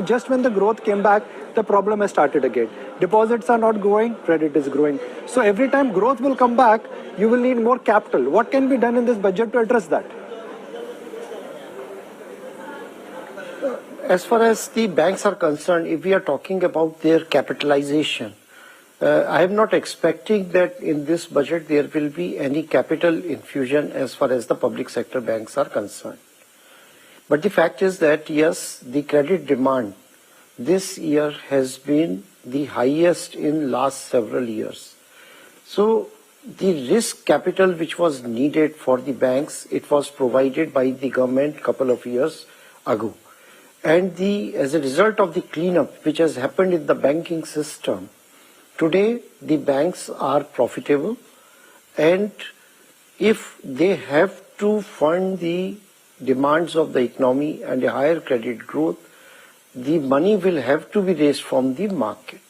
Just when the growth came back, the problem has started again. Deposits are not growing, credit is growing. So every time growth will come back, you will need more capital. What can be done in this budget to address that? As far as the banks are concerned, if we are talking about their capitalization, I am not expecting that in this budget there will be any capital infusion as far as the public sector banks are concerned. But the fact is that, yes, the credit demand this year has been the highest in last several years. So the risk capital which was needed for the banks, it was provided by the government couple of years ago. And as a result of the cleanup which has happened in the banking system, today the banks are profitable, and if they have to fund the demands of the economy and a higher credit growth, the money will have to be raised from the market.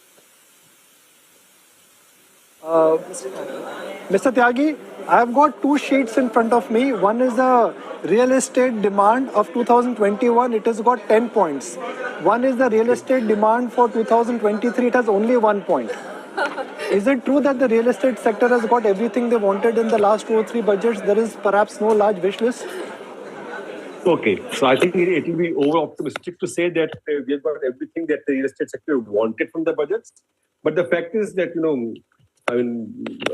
Mr. Tyagi, I have got two sheets in front of me. One is the real estate demand of 2021. It has got 10 points. One is the real estate demand for 2023. It has only 1 point. Is it true that the real estate sector has got everything they wanted in the last 2 or 3 budgets? There is perhaps no large wish list? Okay, so I think it will be over-optimistic to say that we have got everything that the real estate sector wanted from the budgets. But the fact is that,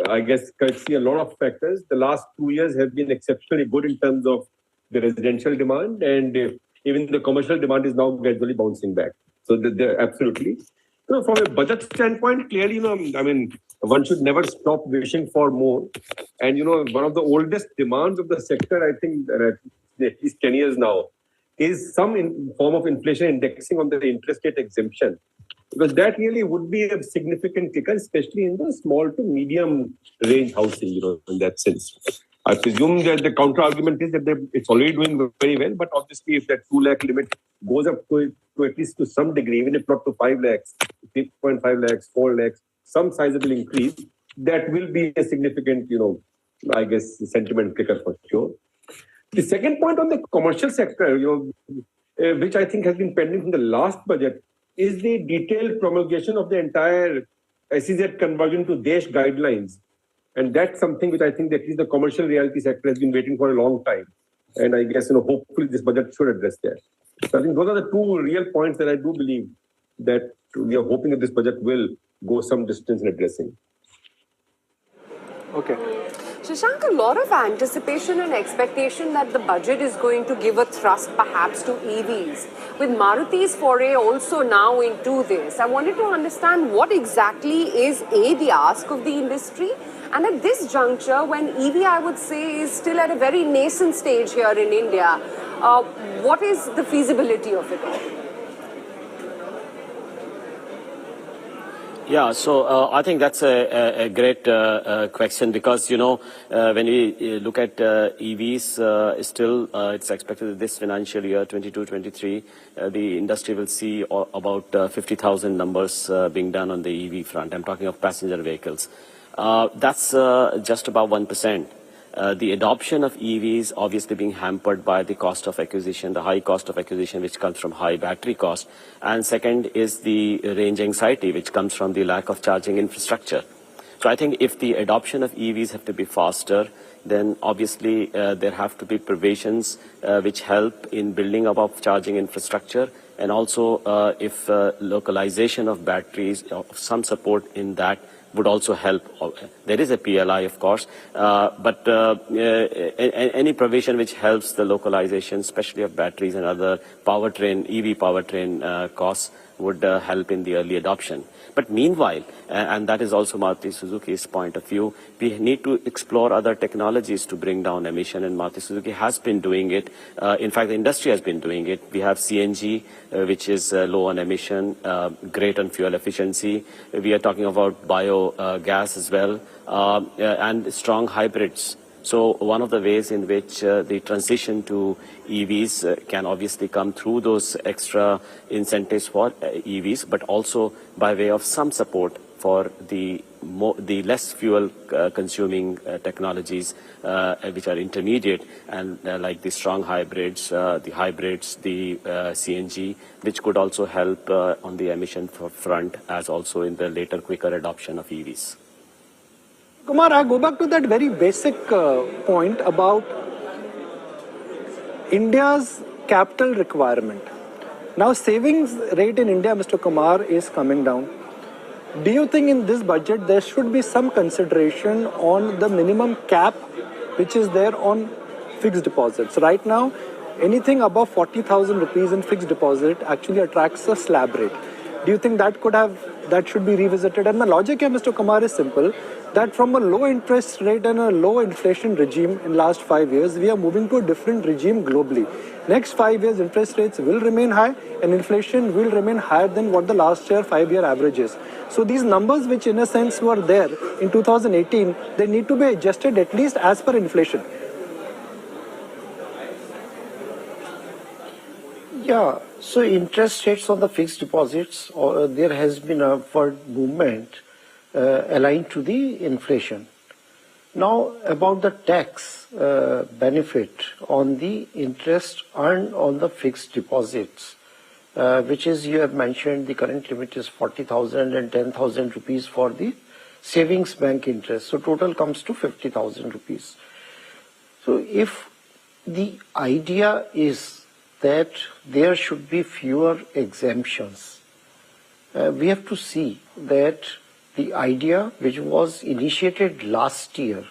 I guess see a lot of factors. The last 2 years have been exceptionally good in terms of the residential demand, and even the commercial demand is now gradually bouncing back. So they're absolutely. From a budget standpoint, clearly, one should never stop wishing for more. And, one of the oldest demands of the sector, I think, at least 10 years now, is some form of inflation indexing on the interest rate exemption. Because that really would be a significant kicker, especially in the small to medium range housing, in that sense. I presume that the counter argument is that it's already doing very well, but obviously if that 2 lakh limit goes up to at least to some degree, even if not to 5 lakhs, 3.5 lakhs, 4 lakhs, some sizable increase, that will be a significant, I guess, sentiment kicker for sure. The second point on the commercial sector, which I think has been pending from the last budget, is the detailed promulgation of the entire SEZ conversion to DESH guidelines. And that's something which I think that at least the commercial realty sector has been waiting for a long time. And I guess, hopefully this budget should address that. So I think those are the two real points that I do believe that we are hoping that this budget will go some distance in addressing. Okay. Shashank, a lot of anticipation and expectation that the budget is going to give a thrust perhaps to EVs. With Maruti's foray also now into this, I wanted to understand what exactly is the ask of the industry, and at this juncture when EV, I would say, is still at a very nascent stage here in India, what is the feasibility of it all? Yeah, so I think that's a great question because, when we look at EVs, still it's expected that this financial year, 22-23, the industry will see about 50,000 numbers being done on the EV front. I'm talking of passenger vehicles. That's just about 1%. The adoption of EVs obviously being hampered by the cost of acquisition, the high cost of acquisition which comes from high battery cost. And second is the range anxiety which comes from the lack of charging infrastructure. So I think if the adoption of EVs have to be faster, then obviously there have to be provisions which help in building up of charging infrastructure, and also if localization of batteries, some support in that would also help. There is a PLI, of course, but any provision which helps the localization, especially of batteries and other powertrain, EV powertrain costs, would help in the early adoption. But meanwhile, and that is also Maruti Suzuki's point of view, we need to explore other technologies to bring down emission, and Maruti Suzuki has been doing it. In fact, the industry has been doing it. We have CNG, which is low on emission, great on fuel efficiency. We are talking about biogas as well, and strong hybrids. So one of the ways in which the transition to EVs can obviously come through those extra incentives for EVs, but also by way of some support for the less fuel consuming technologies which are intermediate and like the strong hybrids, the CNG, which could also help on the emission front as also in the later quicker adoption of EVs. Kumar, I go back to that very basic point about India's capital requirement. Now, savings rate in India, Mr. Kumar, is coming down. Do you think in this budget there should be some consideration on the minimum cap which is there on fixed deposits? Right now, anything above 40,000 rupees in fixed deposit actually attracts a slab rate. Do you think that should be revisited? And the logic here, Mr. Kumar, is simple, that from a low interest rate and a low inflation regime in last 5 years, we are moving to a different regime globally. Next 5 years, interest rates will remain high and inflation will remain higher than what the last year 5-year average is. So these numbers, which in a sense were there in 2018, they need to be adjusted at least as per inflation. Yeah, so interest rates on the fixed deposits, there has been a upward movement aligned to the inflation. Now, about the tax benefit on the interest earned on the fixed deposits, which is, you have mentioned, the current limit is 40,000 and 10,000 rupees for the savings bank interest. So total comes to 50,000 rupees. So if the idea is that there should be fewer exemptions, we have to see that the idea which was initiated last year,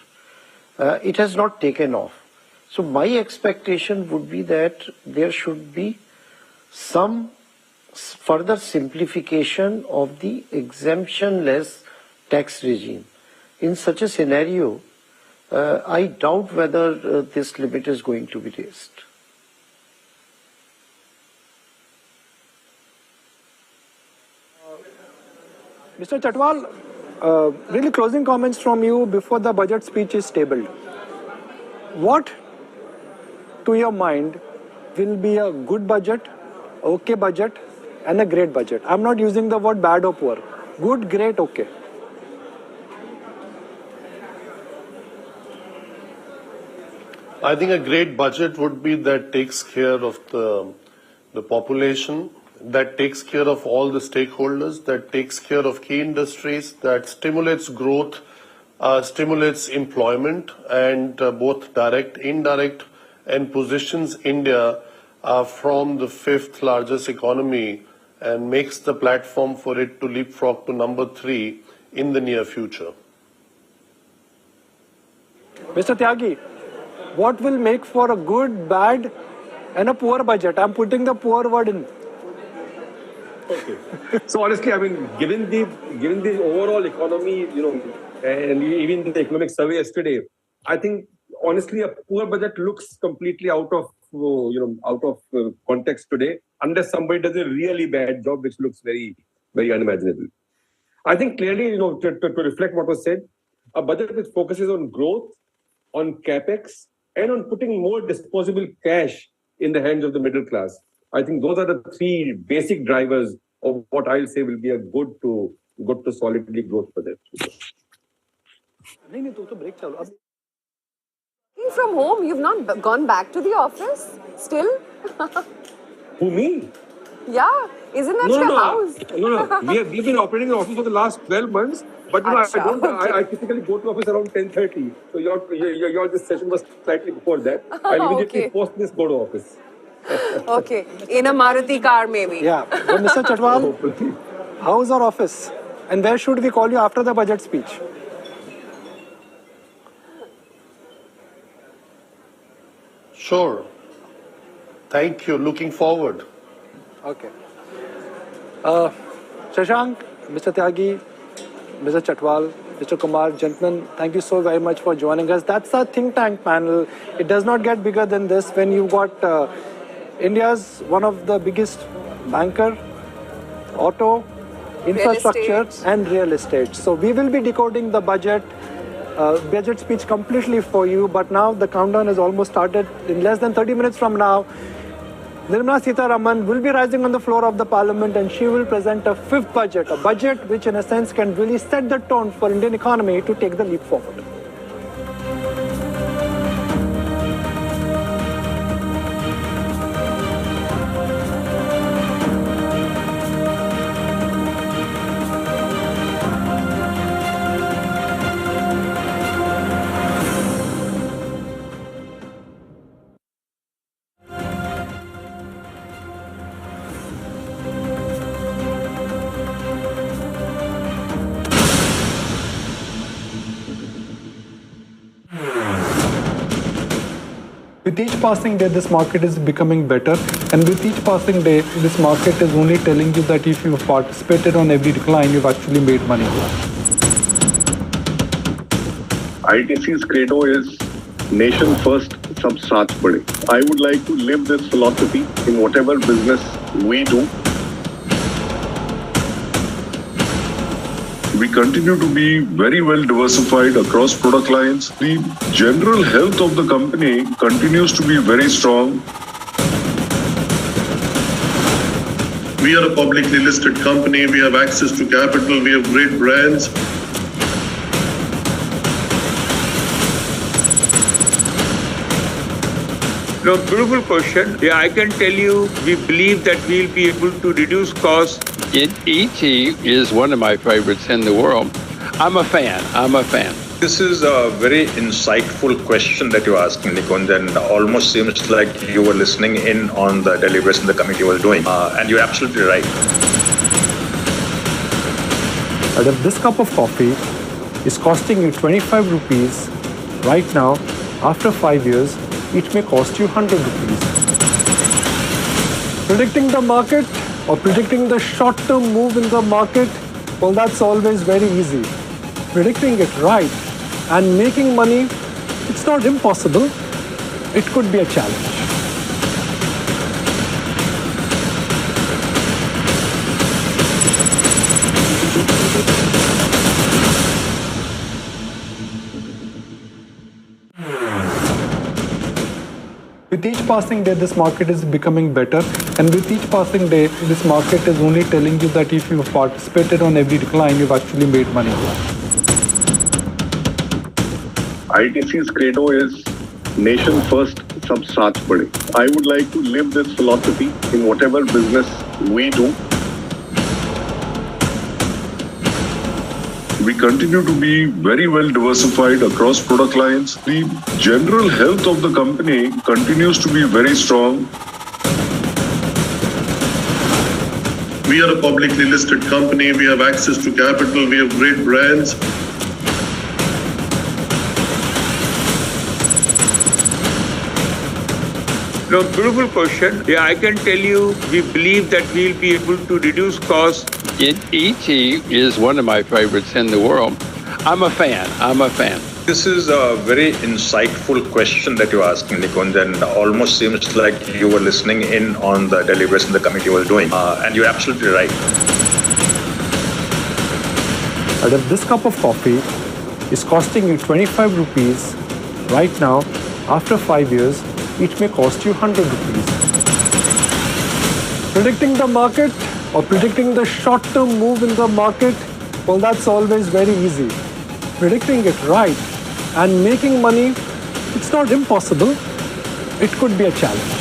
it has not taken off. So my expectation would be that there should be some further simplification of the exemption-less tax regime. In such a scenario, I doubt whether this limit is going to be raised. Mr. Chatwal, really closing comments from you before the budget speech is tabled. What, to your mind, will be a good budget, okay budget, and a great budget? I'm not using the word bad or poor. Good, great, okay. I think a great budget would be that takes care of the population, that takes care of all the stakeholders, that takes care of key industries, that stimulates growth, stimulates employment, and both direct, indirect, and positions India from the 5th largest economy and makes the platform for it to leapfrog to number 3 in the near future. Mr. Tyagi, what will make for a good, bad, and a poor budget? I'm putting the poor word in. Okay. So honestly, I mean, given the overall economy, and even the economic survey yesterday, I think honestly a poor budget looks completely out of context today, unless somebody does a really bad job, which looks very, very unimaginable. I think clearly, to reflect what was said, a budget which focuses on growth, on capex, and on putting more disposable cash in the hands of the middle class. I think those are the 3 basic drivers of what I'll say will be a good to solidly growth for that. From home, you've not gone back to the office still? Who, me? Yeah, isn't that your house? No. We've been operating in the office for the last 12 months, but I typically go to office around 10:30. So your this session was slightly before that. I'll immediately post this, go to office. Okay, in a Maruti car maybe. Yeah, but Mr. Chatwal, how's our office? And where should we call you after the budget speech? Sure. Thank you. Looking forward. Okay. Shashank, Mr. Tyagi, Mr. Chatwal, Mr. Kumar, gentlemen, thank you so very much for joining us. That's our think tank panel. It does not get bigger than this when you've got India's one of the biggest banker, auto, infrastructure and real estate. So we will be decoding the budget speech completely for you. But now the countdown has almost started. In less than 30 minutes from now, Nirmala Sitharaman will be rising on the floor of the parliament and she will present a fifth budget, a budget which in a sense can really set the tone for Indian economy to take the leap forward. With each passing day, this market is becoming better, and with each passing day, this market is only telling you that if you've participated on every decline, you've actually made money. ITC's credo is nation first, sab saath bade. I would like to live this philosophy in whatever business we do. We continue to be very well diversified across product lines. The general health of the company continues to be very strong. We are a publicly listed company. We have access to capital. We have great brands. No, beautiful question. Yeah, I can tell you, we believe that we'll be able to reduce costs. ET is one of my favorites in the world. I'm a fan. This is a very insightful question that you're asking, Nikunj, and almost seems like you were listening in on the deliberation the committee was doing. And you're absolutely right. But if this cup of coffee is costing you 25 rupees right now, after 5 years, it may cost you 100 rupees. Predicting the market or predicting the short-term move in the market, well, that's always very easy. Predicting it right and making money, it's not impossible. It could be a challenge. With each passing day, this market is becoming better, and with each passing day, this market is only telling you that if you've participated on every decline, you've actually made money. ITC's credo is nation first, sab saath bade. I would like to live this philosophy in whatever business we do. We continue to be very well diversified across product lines. The general health of the company continues to be very strong. We are a publicly listed company. We have access to capital. We have great brands. No, beautiful question. Yeah, I can tell you, we believe that we'll be able to reduce costs. ET is one of my favorites in the world. I'm a fan. This is a very insightful question that you're asking, Nikunj, and almost seems like you were listening in on the deliberation the committee was doing. And you're absolutely right. But if this cup of coffee is costing you 25 rupees right now, after 5 years, it may cost you 100 rupees. Predicting the market or predicting the short-term move in the market, well, that's always very easy. Predicting it right and making money, it's not impossible. It could be a challenge.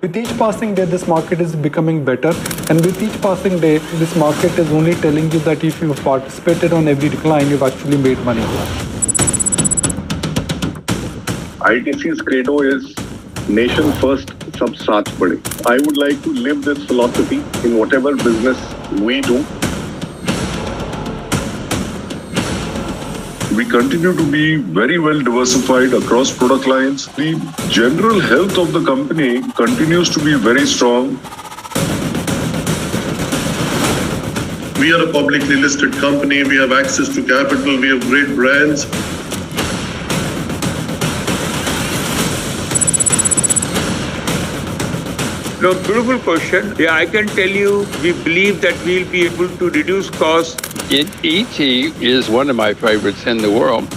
With each passing day, this market is becoming better, and with each passing day, this market is only telling you that if you've participated on every decline, you've actually made money. ITC's credo is nation first, sab saath bade. I would like to live this philosophy in whatever business we do. We continue to be very well diversified across product lines. The general health of the company continues to be very strong. We are a publicly listed company. We have access to capital. We have great brands. No, beautiful question. Yeah, I can tell you, we believe that we'll be able to reduce costs. ET is one of my favorites in the world.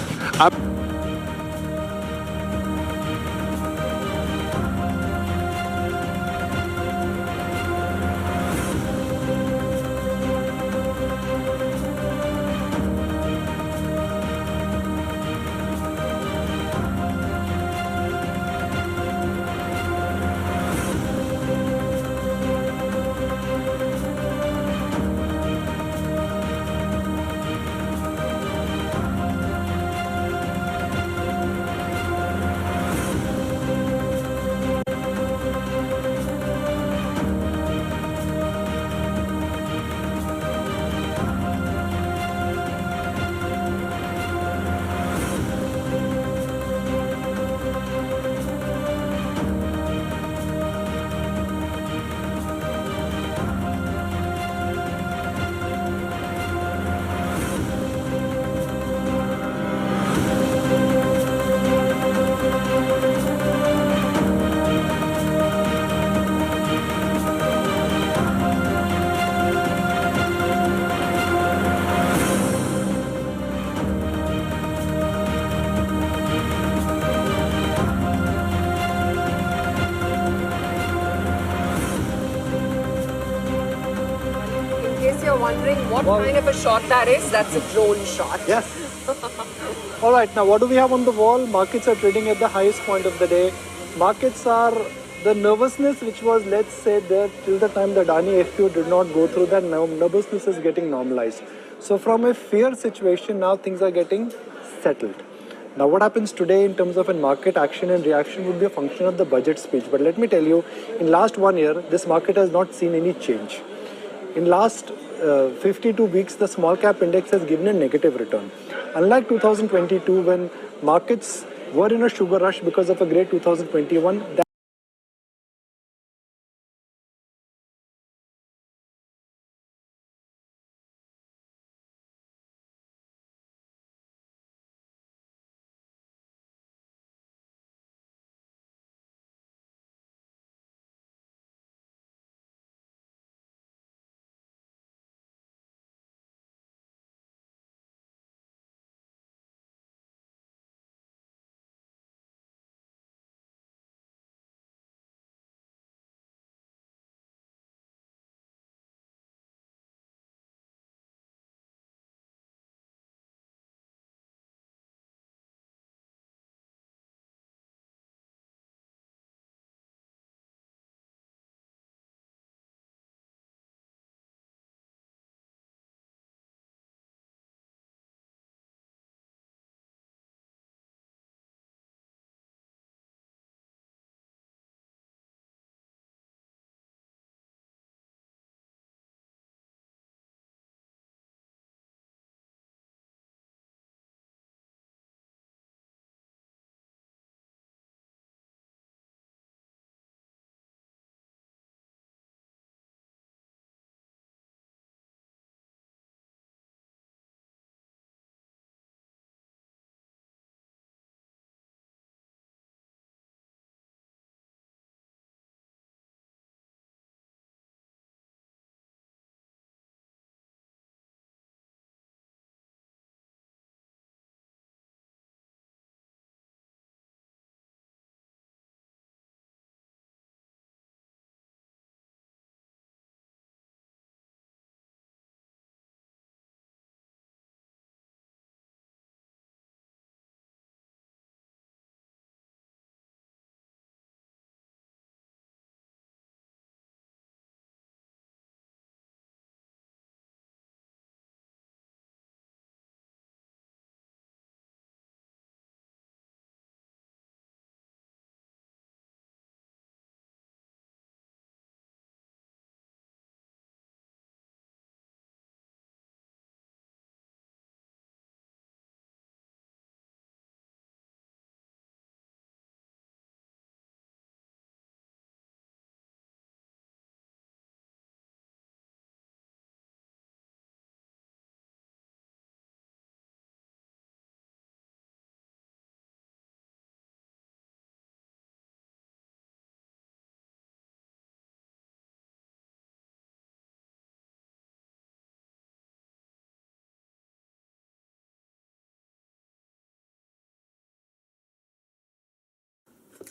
In case you're wondering what kind of a shot that is, that's a drone shot. Yes. All right, now what do we have on the wall? Markets are trading at the highest point of the day. Markets are, the nervousness which was, let's say, there till the time the Adani FPO did not go through, that nervousness is getting normalized. So from a fear situation, now things are getting settled. Now what happens today in terms of a market action and reaction would be a function of the budget speech. But let me tell you, in last 1 year, this market has not seen any change. In last 52 weeks, the small cap index has given a negative return. Unlike 2022, when markets were in a sugar rush because of a great 2021,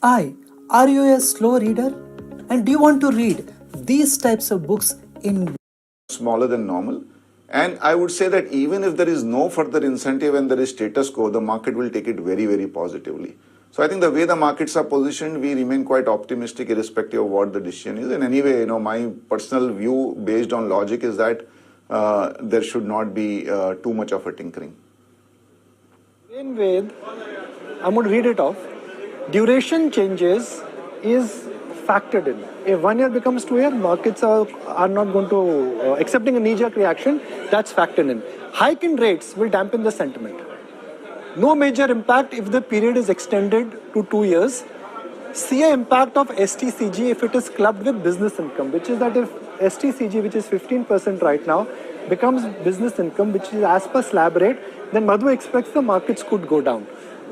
Are you a slow reader? And do you want to read these types of books in smaller than normal? And I would say that even if there is no further incentive and there is status quo, the market will take it very, very positively. So I think the way the markets are positioned, we remain quite optimistic irrespective of what the decision is. And anyway, my personal view based on logic is that there should not be too much of a tinkering. In with, I'm going to read it off. Duration changes is factored in. If 1 year becomes 2 years, markets are not going to, accepting a knee-jerk reaction, that's factored in. Hike in rates will dampen the sentiment. No major impact if the period is extended to 2 years. See an impact of STCG if it is clubbed with business income, which is that if STCG, which is 15% right now, becomes business income, which is as per slab rate, then Madhu expects the markets could go down.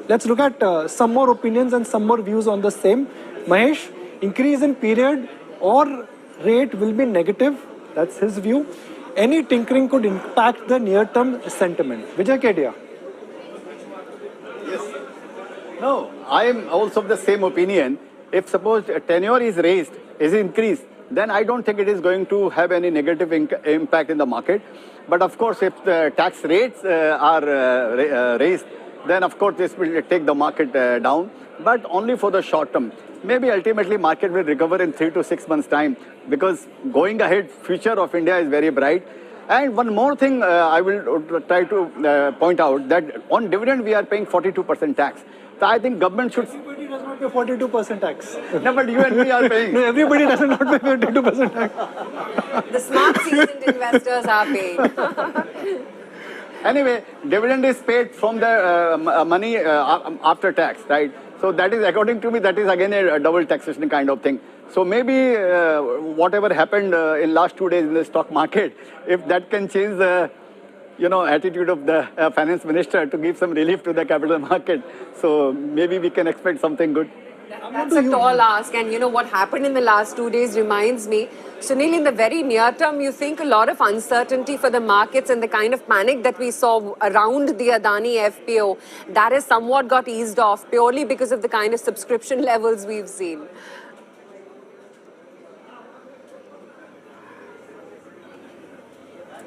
Let's look at some more opinions and some more views on the same. Mahesh, increase in period or rate will be negative. That's his view. Any tinkering could impact the near-term sentiment. Vijay Kedia. Yes. No, I am also of the same opinion. If suppose tenure is increased, then I don't think it is going to have any negative impact in the market. But of course, if the tax rates are raised, then of course this will take the market down, but only for the short term. Maybe ultimately market will recover in 3 to 6 months' time, because going ahead, future of India is very bright. And one more thing I will try to point out, that on dividend we are paying 42% tax. So I think government should... Everybody does not pay 42% tax. No, but you and me are paying. No, everybody does not pay 42% tax. The smart seasoned investors are paying. Anyway, dividend is paid from the money after tax, right? So that is, according to me, that is again a double taxation kind of thing. So maybe whatever happened in last 2 days in the stock market, if that can change the attitude of the finance minister to give some relief to the capital market, so maybe we can expect something good. That's a tall ask, and what happened in the last 2 days reminds me. Sunil, in the very near term, you think a lot of uncertainty for the markets and the kind of panic that we saw around the Adani FPO, that has somewhat got eased off purely because of the kind of subscription levels we've seen.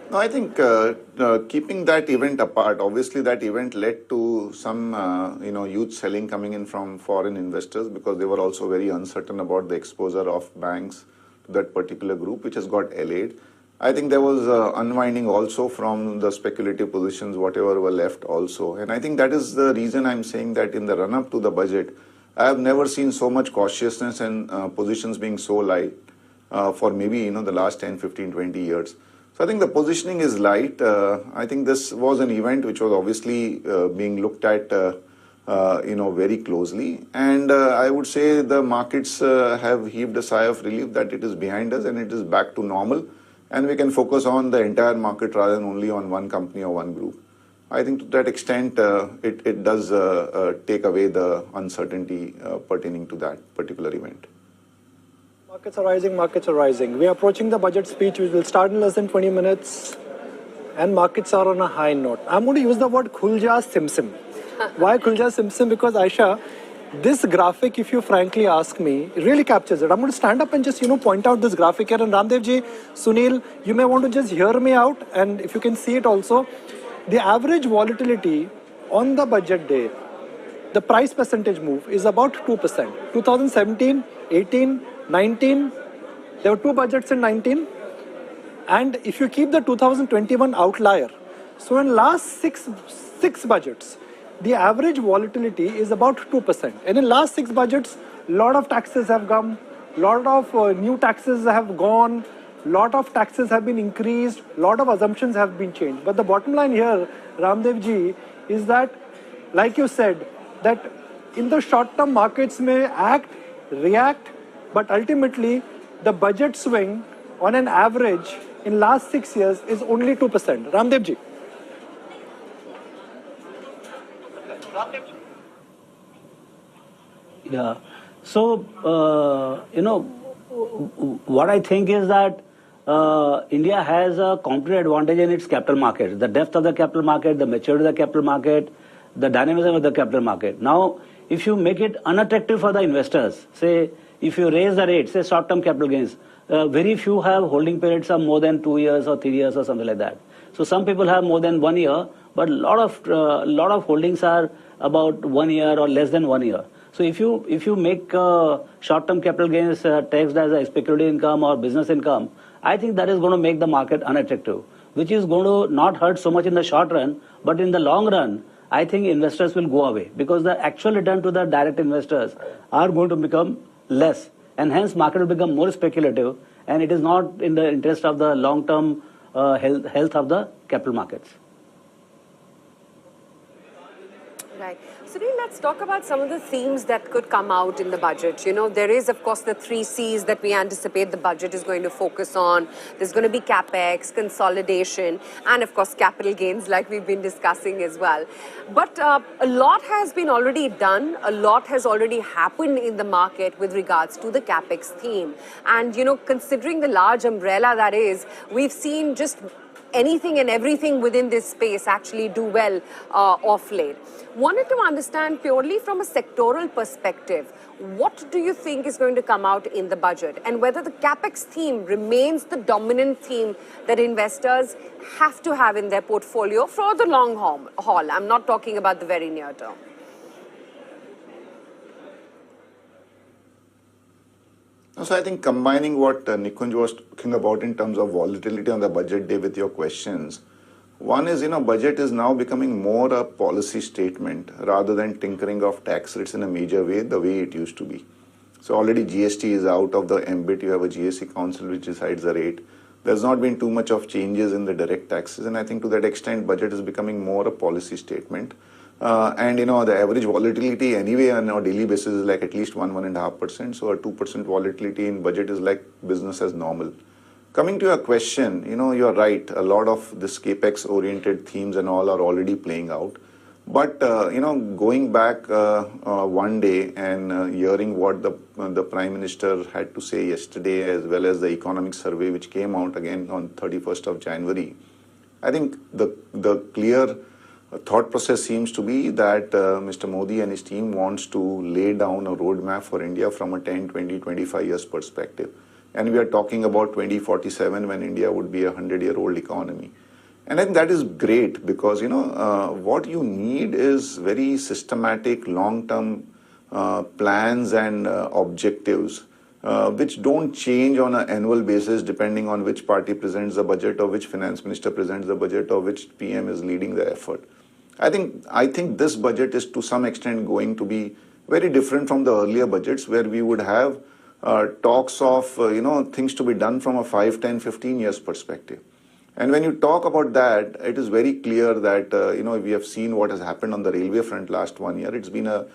No, I think keeping that event apart, obviously that event led to some, huge selling coming in from foreign investors, because they were also very uncertain about the exposure of banks to that particular group, which has got allayed. I think there was unwinding also from the speculative positions, whatever were left also. And I think that is the reason I'm saying that in the run-up to the budget, I have never seen so much cautiousness and positions being so light for maybe, the last 10, 15, 20 years. So I think the positioning is light. I think this was an event which was obviously being looked at, very closely. And I would say the markets have heaved a sigh of relief that it is behind us and it is back to normal. And we can focus on the entire market rather than only on one company or one group. I think to that extent, it does take away the uncertainty pertaining to that particular event. Markets are rising, markets are rising. We are approaching the budget speech, which will start in less than 20 minutes. And markets are on a high note. I'm going to use the word Khulja Simsim. Why Khulja Simsim? Because Aisha, this graphic, if you frankly ask me, really captures it. I'm going to stand up and just, point out this graphic here. And Ramdev ji, Sunil, you may want to just hear me out. And if you can see it also, the average volatility on the budget day, the price percentage move is about 2%. 2017, 18, 19, there were 2 budgets in 19. And if you keep the 2021 outlier, so in last six budgets, the average volatility is about 2%. And in last 6 budgets, lot of taxes have come, lot of new taxes have gone, lot of taxes have been increased, lot of assumptions have been changed. But the bottom line here, Ramdev ji, is that, like you said, that in the short term markets may act, react, but ultimately the budget swing on an average in last 6 years is only 2%. Ramdev ji. Yeah. So, what I think is that India has a competitive advantage in its capital market. The depth of the capital market, the maturity of the capital market, the dynamism of the capital market. Now, if you make it unattractive for the investors, say if you raise the rate, say short-term capital gains, very few have holding periods of more than 2 years or 3 years or something like that. So some people have more than 1 year, but lot of holdings are about 1 year or less than 1 year. So if you make short-term capital gains taxed as a speculative income or business income, I think that is going to make the market unattractive, which is going to not hurt so much in the short run, but in the long run, I think investors will go away because the actual return to the direct investors are going to become less, and hence market will become more speculative, and it is not in the interest of the long-term health of the capital markets. Right. Sunil, let's talk about some of the themes that could come out in the budget. You know, there is, of course, the 3 C's that we anticipate the budget is going to focus on. There's going to be capex, consolidation, and, of course, capital gains, like we've been discussing as well. But a lot has been already done. A lot has already happened in the market with regards to the capex theme. And, you know, considering the large umbrella that is, we've seen just anything and everything within this space actually do well off late. Wanted to understand purely from a sectoral perspective, what do you think is going to come out in the budget, and whether the capex theme remains the dominant theme that investors have to have in their portfolio for the long haul. I'm not talking about the very near term. So I think combining what Nikunj was talking about in terms of volatility on the budget day with your questions, one is, budget is now becoming more a policy statement rather than tinkering of tax rates in a major way, the way it used to be. So already GST is out of the ambit. You have a GST council which decides the rate. There's not been too much of changes in the direct taxes. And I think to that extent, budget is becoming more a policy statement. And the average volatility anyway on a daily basis is like at least 1.5%. So a 2% volatility in budget is like business as normal. Coming to your question, you're right. A lot of this capex oriented themes and all are already playing out. But, going back one day and hearing what the Prime Minister had to say yesterday, as well as the economic survey which came out again on 31st of January, I think the clear thought process seems to be that Mr. Modi and his team wants to lay down a roadmap for India from a 10, 20, 25 years perspective. And we are talking about 2047 when India would be a 100-year-old economy. And I think that is great because, what you need is very systematic long-term plans and objectives which don't change on an annual basis depending on which party presents the budget or which finance minister presents the budget or which PM is leading the effort. I think this budget is to some extent going to be very different from the earlier budgets where we would have talks of, things to be done from a 5, 10, 15 years perspective. And when you talk about that, it is very clear that, we have seen what has happened on the railway front last 1 year. It's been a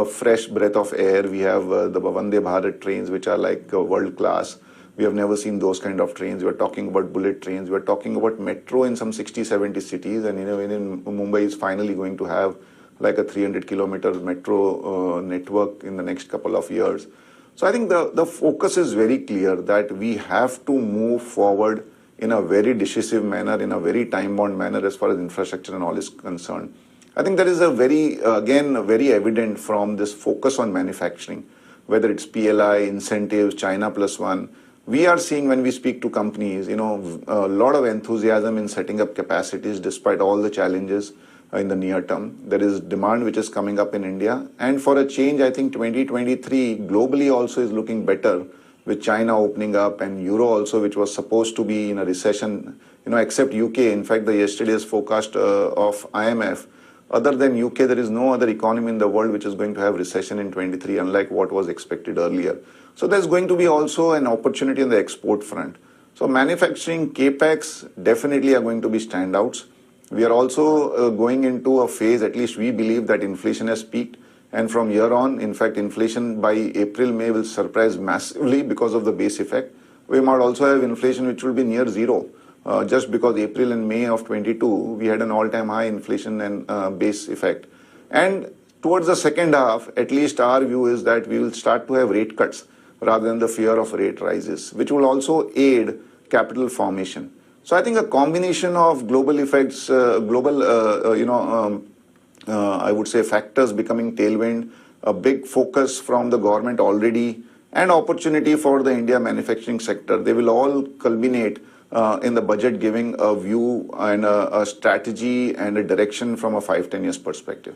fresh breath of air. We have the Vande Bharat trains, which are like world class. We have never seen those kind of trains. We're talking about bullet trains. We're talking about metro in some 60, 70 cities. And, in Mumbai is finally going to have like a 300-kilometer metro network in the next couple of years. So I think the focus is very clear that we have to move forward in a very decisive manner, in a very time-bound manner as far as infrastructure and all is concerned. I think that is very evident from this focus on manufacturing, whether it's PLI, incentives, China Plus One. We are seeing when we speak to companies, a lot of enthusiasm in setting up capacities despite all the challenges in the near term. There is demand which is coming up in India. And for a change, I think 2023 globally also is looking better with China opening up and Euro also, which was supposed to be in a recession, except UK. In fact, the yesterday's forecast of IMF, other than UK, there is no other economy in the world which is going to have recession in 23, unlike what was expected earlier. So there's going to be also an opportunity on the export front. So manufacturing, capex definitely are going to be standouts. We are also going into a phase, at least we believe, that inflation has peaked. And from here on, in fact, inflation by April, May will surprise massively because of the base effect. We might also have inflation which will be near zero. Just because April and May of 22, we had an all-time high inflation and base effect. And towards the second half, at least our view is that we will start to have rate cuts rather than the fear of rate rises, which will also aid capital formation. So I think a combination of global effects, I would say factors becoming tailwind, a big focus from the government already, and opportunity for the India manufacturing sector. They will all culminate in the budget giving a view and a strategy and a direction from a 5-10 years perspective.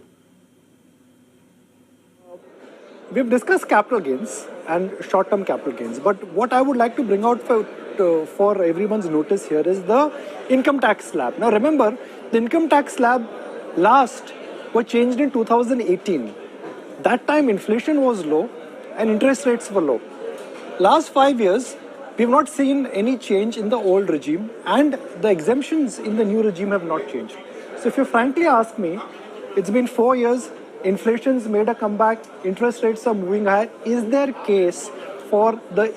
We've discussed capital gains and short-term capital gains, but what I would like to bring out for everyone's notice here is the income tax slab. Now remember, the income tax slab last was changed in 2018. That time inflation was low and interest rates were low. Last 5 years, we've not seen any change in the old regime, and the exemptions in the new regime have not changed. So if you frankly ask me, it's been 4 years, inflation's made a comeback, interest rates are moving higher. Is there case for the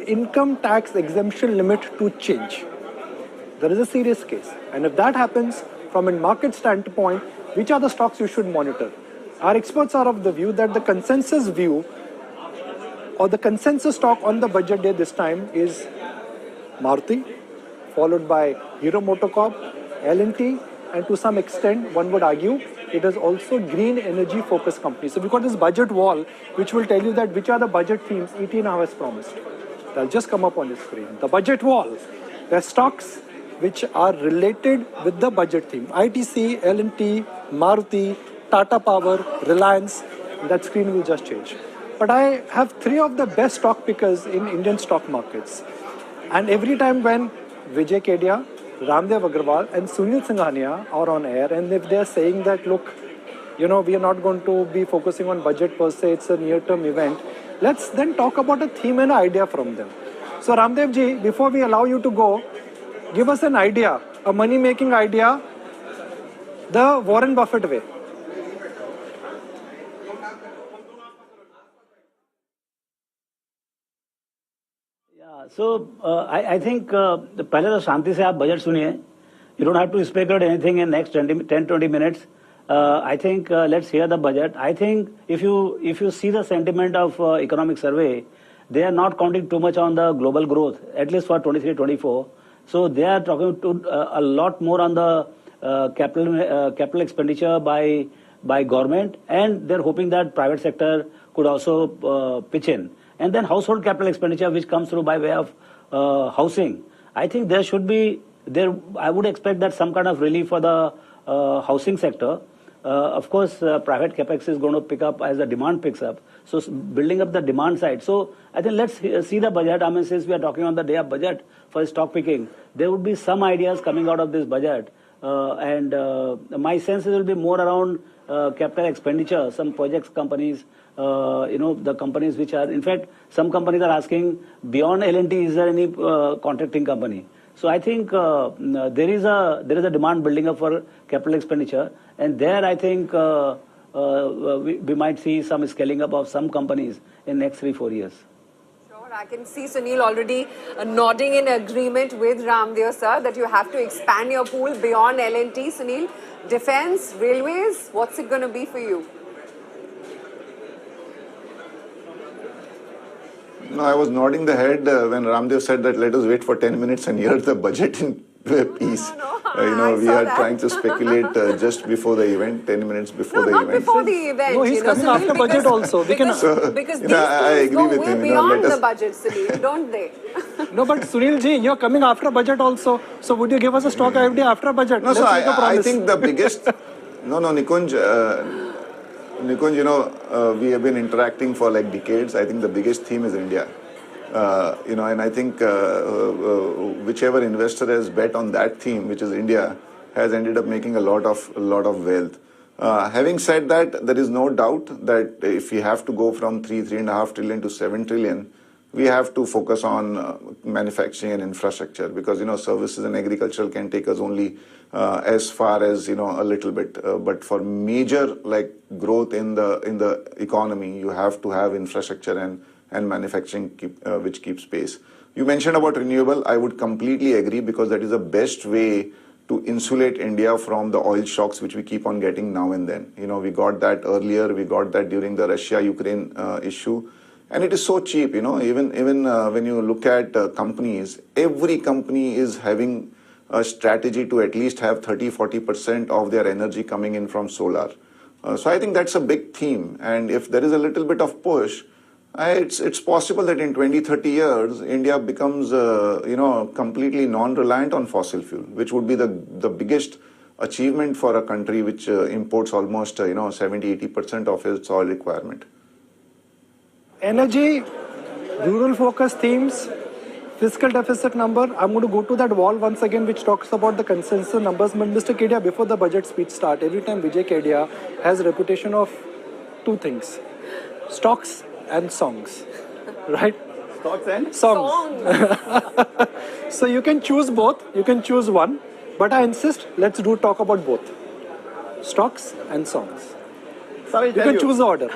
income tax exemption limit to change? There is a serious case. And if that happens, from a market standpoint, which are the stocks you should monitor? Our experts are of the view that the consensus view or the consensus stock on the budget day this time is Maruti, followed by Hero MotoCorp, L&T, and to some extent, one would argue, it is also green energy focused companies. So we've got this budget wall, which will tell you that which are the budget themes ET now has promised. They'll just come up on the screen. The budget wall, the stocks which are related with the budget theme. ITC, L&T, Maruti, Tata Power, Reliance, that screen will just change. But I have 3 of the best stock pickers in Indian stock markets. And every time when Vijay Kedia, Ramdev Agrawal and Sunil Singhania are on air, and if they're saying that, look, you know, we are not going to be focusing on budget per se, it's a near-term event, let's then talk about a theme and an idea from them. So Ramdev ji, before we allow you to go, give us an idea, a money-making idea, the Warren Buffett way. So I think पहले तो शांति से आप budget सुनिए. You don't have to speculate anything in next 10-20 minutes. I think let's hear the budget. I think if you see the sentiment of economic survey, they are not counting too much on the global growth, at least for 23-24. So they are talking to a lot more on the capital expenditure by government, and they're hoping that private sector could also pitch in. And then household capital expenditure, which comes through by way of housing. I think there should be, I would expect that some kind of relief for the housing sector. Of course, private capex is going to pick up as the demand picks up. So building up the demand side. So I think let's see the budget. I mean, since we are talking on the day of budget for stock picking, there would be some ideas coming out of this budget. And my sense is it will be more around capital expenditure, some projects companies, the companies which are, in fact, some companies are asking beyond L&T, is there any contracting company? So I think there is a demand building up for capital expenditure, and there I think we might see some scaling up of some companies in next 3-4 years. Sure, I can see Sunil already nodding in agreement with Ramdev sir that you have to expand your pool beyond L&T. Sunil, defense, railways, what's it going to be for you? No, I was nodding the head when Ramdev said that let us wait for 10 minutes and hear the budget in peace. We are trying to speculate just before the event, 10 minutes before the event. Not before the event. No, he's coming after budget also. Because these things go way beyond the budget, Sunil, don't they? No, but Sunil ji, you're coming after budget also. So would you give us a stock IFD after budget? No, so I think the biggest... No, Nikunj... Nikunj, we have been interacting for like decades. I think the biggest theme is India. And I think whichever investor has bet on that theme, which is India, has ended up making a lot of wealth. Having said that, there is no doubt that if we have to go from 3.5 trillion to 7 trillion, we have to focus on manufacturing and infrastructure because, services and agricultural can take us only as far as, a little bit. But for major like growth in the economy, you have to have infrastructure and manufacturing which keeps pace. You mentioned about renewable. I would completely agree because that is the best way to insulate India from the oil shocks which we keep on getting now and then. We got that earlier. We got that during the Russia-Ukraine issue. And it is so cheap, even when you look at companies, every company is having a strategy to at least have 30-40% of their energy coming in from solar. So I think that's a big theme. And if there is a little bit of push, it's possible that in 20, 30 years, India becomes, completely non-reliant on fossil fuel, which would be the biggest achievement for a country which imports almost, 70, 80% of its oil requirement. Energy, rural focus themes, fiscal deficit number. I'm going to go to that wall once again, which talks about the consensus numbers. But Mr. Kedia, before the budget speech start, every time Vijay Kedia has a reputation of two things: stocks and songs, right? Stocks and songs. So you can choose both. You can choose one, but I insist. Let's talk about both: stocks and songs. Sorry, you can choose the order.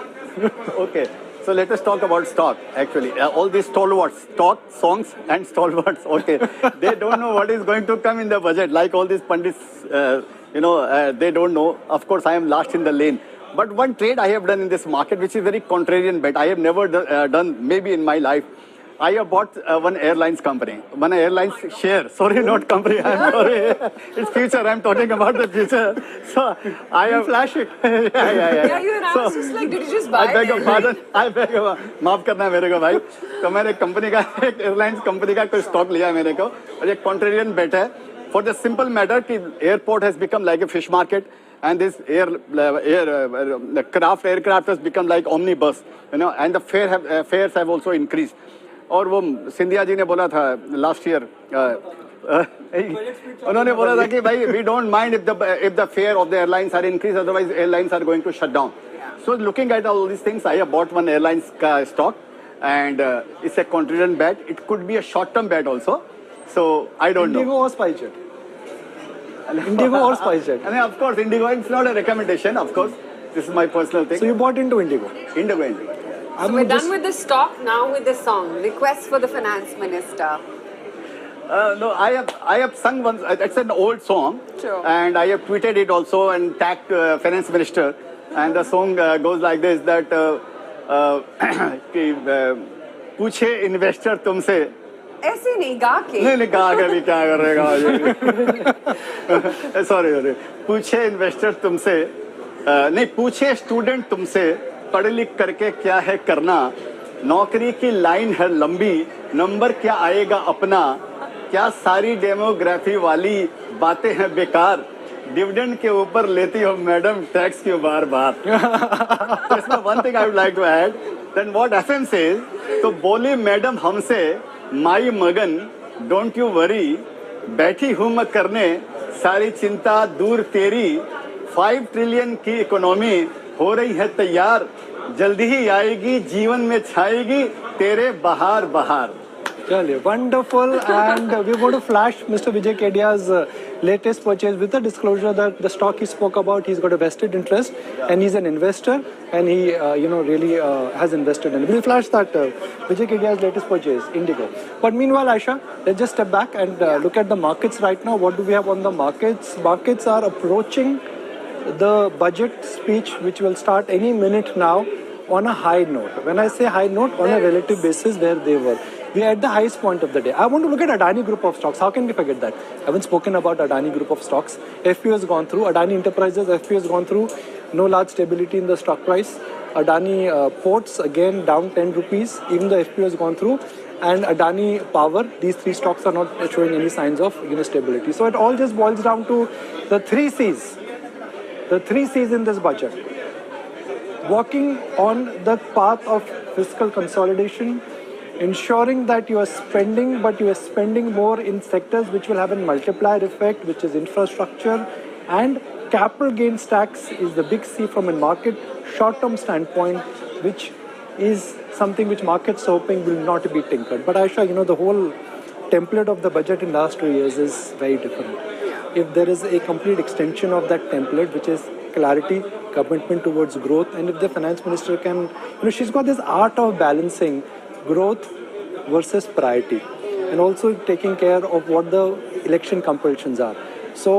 Okay. So let us talk about stock, actually. All these stalwarts, stock, songs and stalwarts, okay. They don't know what is going to come in the budget. Like all these pundits, they don't know. Of course, I am last in the lane. But one trade I have done in this market, which is very contrarian bet, I have never done maybe in my life. I have bought one airlines company, one airlines share. Sorry, not company. I'm sorry. It's future. I'm talking about the future. So I have flash it. Yeah, you and I was just like, did you just buy it? I beg your pardon. I beg your माफ करना है मेरे को भाई. तो मैंने company का एक एयरलाइंस कंपनी का कोई स्टॉक लिया मेरे को और एक contrarian bet है. For the simple matter कि airport has become like a fish market and this aircraft has become like omnibus, and the fares have also increased. और वो सिंधिया जी ने बोला था लास्ट ईयर उन्होंने बोला था कि भाई we don't mind if the fare of the airlines are increase otherwise airlines are going to shut down so looking at all this things I have bought one airlines का stock and it's a contrarian bet it could be a short term bet also so I don't know Indigo or SpiceJet? Indigo or SpiceJet? And of course Indigo, it's not a recommendation, of course, this is my personal thing. So you bought into Indigo? Indigo. So we're done with the stock, now with the song. Request for the finance minister. No, I have sung one. It's an old song, sure. And I have tweeted it also and tagged finance minister. And the song goes like this: that पूछे investor तुमसे. ऐसे नहीं गा के. नहीं गा के भी क्या करेगा? Sorry. पूछे investor तुमसे. नहीं पूछे student तुमसे. पढ़ लिख करके क्या है करना नौकरी की लाइन है लंबी नंबर क्या आएगा अपना क्या सारी डेमोग्राफी वाली बातें हैं बेकार डिविडेंड के ऊपर लेती हो मैडम टैक्स क्यों बार-बार तो इसमें one thing I would like to add then what FM says तो बोली मैडम हमसे माई मगन डोंट यू वरी बैठी हूं मैं करने सारी चिंता दूर तेरी 5 ट्रिलियन की इकोनॉमी हो रही है तैयार जल्दी ही आएगी जीवन में छाएगी तेरे बहार बहार Chale, wonderful. And we're going to flash Mr. Vijay Kedia's latest purchase with the disclosure that the stock he spoke about, he's got a vested interest and he's an investor and he, really has invested in it. We'll flash that Vijay Kedia's latest purchase, Indigo. But meanwhile, Aisha, let's just step back and look at the markets right now. What do we have on the markets? Markets are approaching the budget speech, which will start any minute now, on a high note. When I say high note, on a relative basis where they were. We are at the highest point of the day. I want to look at Adani Group of stocks. How can we forget that? I haven't spoken about Adani Group of stocks. FPO has gone through. Adani Enterprises, FPO has gone through. No large stability in the stock price. Adani Ports, again, down 10 rupees. Even the FPO has gone through. And Adani Power, these three stocks are not showing any signs of stability. So it all just boils down to the 3 C's. The 3 C's in this budget. Walking on the path of fiscal consolidation, ensuring that you are spending, but you are spending more in sectors which will have a multiplier effect, which is infrastructure, and capital gains tax is the big C from a market short-term standpoint, which is something which markets are hoping will not be tinkered. But Aisha, the whole template of the budget in the last 2 years is very different. If there is a complete extension of that template, which is clarity, commitment towards growth, and if the finance minister can, she's got this art of balancing growth versus priority, and also taking care of what the election compulsions are. So,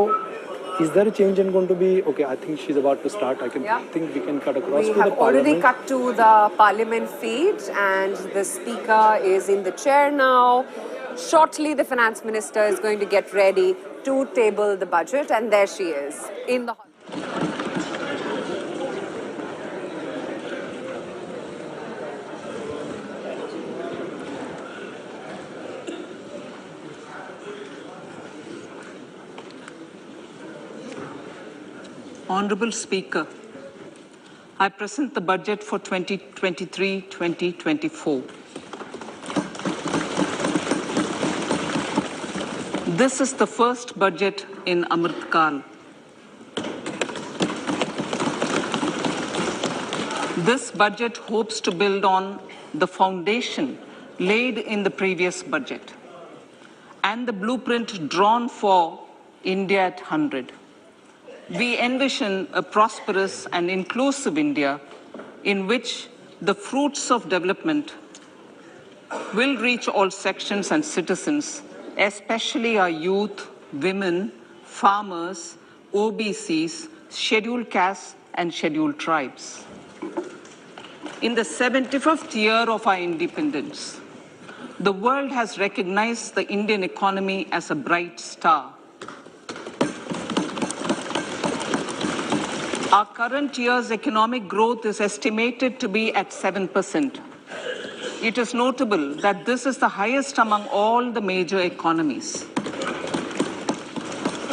is there a change in going to be? Okay, I think she's about to start. I think we can cut across to the parliament. We have already cut to the parliament feed, and the speaker is in the chair now. Shortly, the finance minister is going to get ready to table the budget, and there she is in the hall. Honourable Speaker, I present the budget for 2023-2024. This is the first budget in Amrit Kal. This budget hopes to build on the foundation laid in the previous budget and the blueprint drawn for India at 100. We envision a prosperous and inclusive India in which the fruits of development will reach all sections and citizens, especially our youth, women, farmers, OBCs, scheduled castes and scheduled tribes. In the 75th year of our independence, the world has recognized the Indian economy as a bright star. Our current year's economic growth is estimated to be at 7%. It is notable that this is the highest among all the major economies.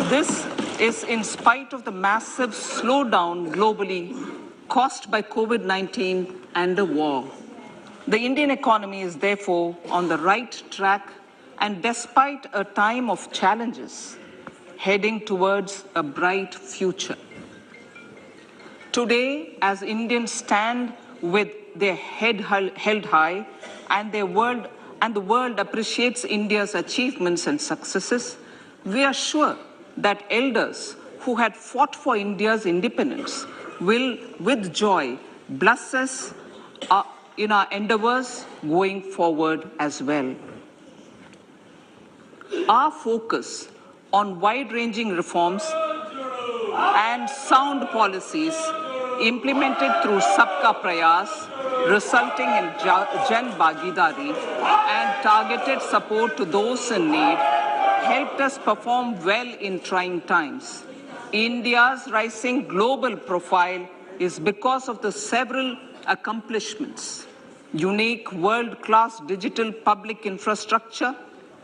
This is in spite of the massive slowdown globally caused by COVID-19 and the war. The Indian economy is therefore on the right track and despite a time of challenges, heading towards a bright future. Today, as Indians stand with their head held high and the world appreciates India's achievements and successes, we are sure that elders who had fought for India's independence will, with joy, bless us in our endeavors going forward as well. Our focus on wide-ranging reforms and sound policies implemented through Sabka Prayas, resulting in Jan Bhagidari and targeted support to those in need, helped us perform well in trying times. India's rising global profile is because of the several accomplishments. Unique world-class digital public infrastructure,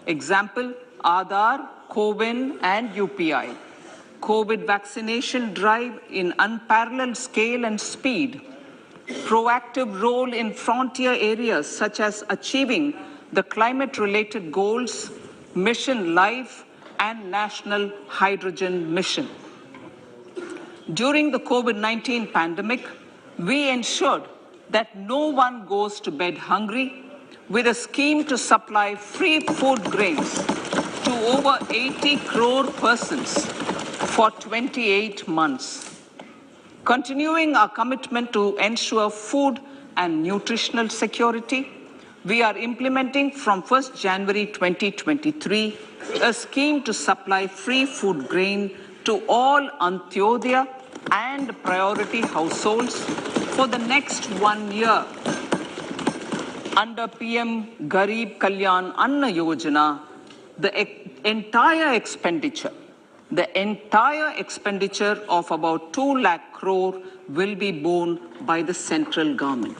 example, Aadhaar, CoWIN and UPI. COVID vaccination drive in unparalleled scale and speed. Proactive role in frontier areas such as achieving the climate-related goals, Mission Life and National Hydrogen Mission. During the COVID-19 pandemic, we ensured that no one goes to bed hungry with a scheme to supply free food grains to over 80 crore persons for 28 months. Continuing our commitment to ensure food and nutritional security, we are implementing from 1st January 2023 a scheme to supply free food grain to all Antyodaya and priority households for the next 1 year. Under PM Garib Kalyan Anna Yojana, the entire expenditure of about 2 lakh crore will be borne by the central government.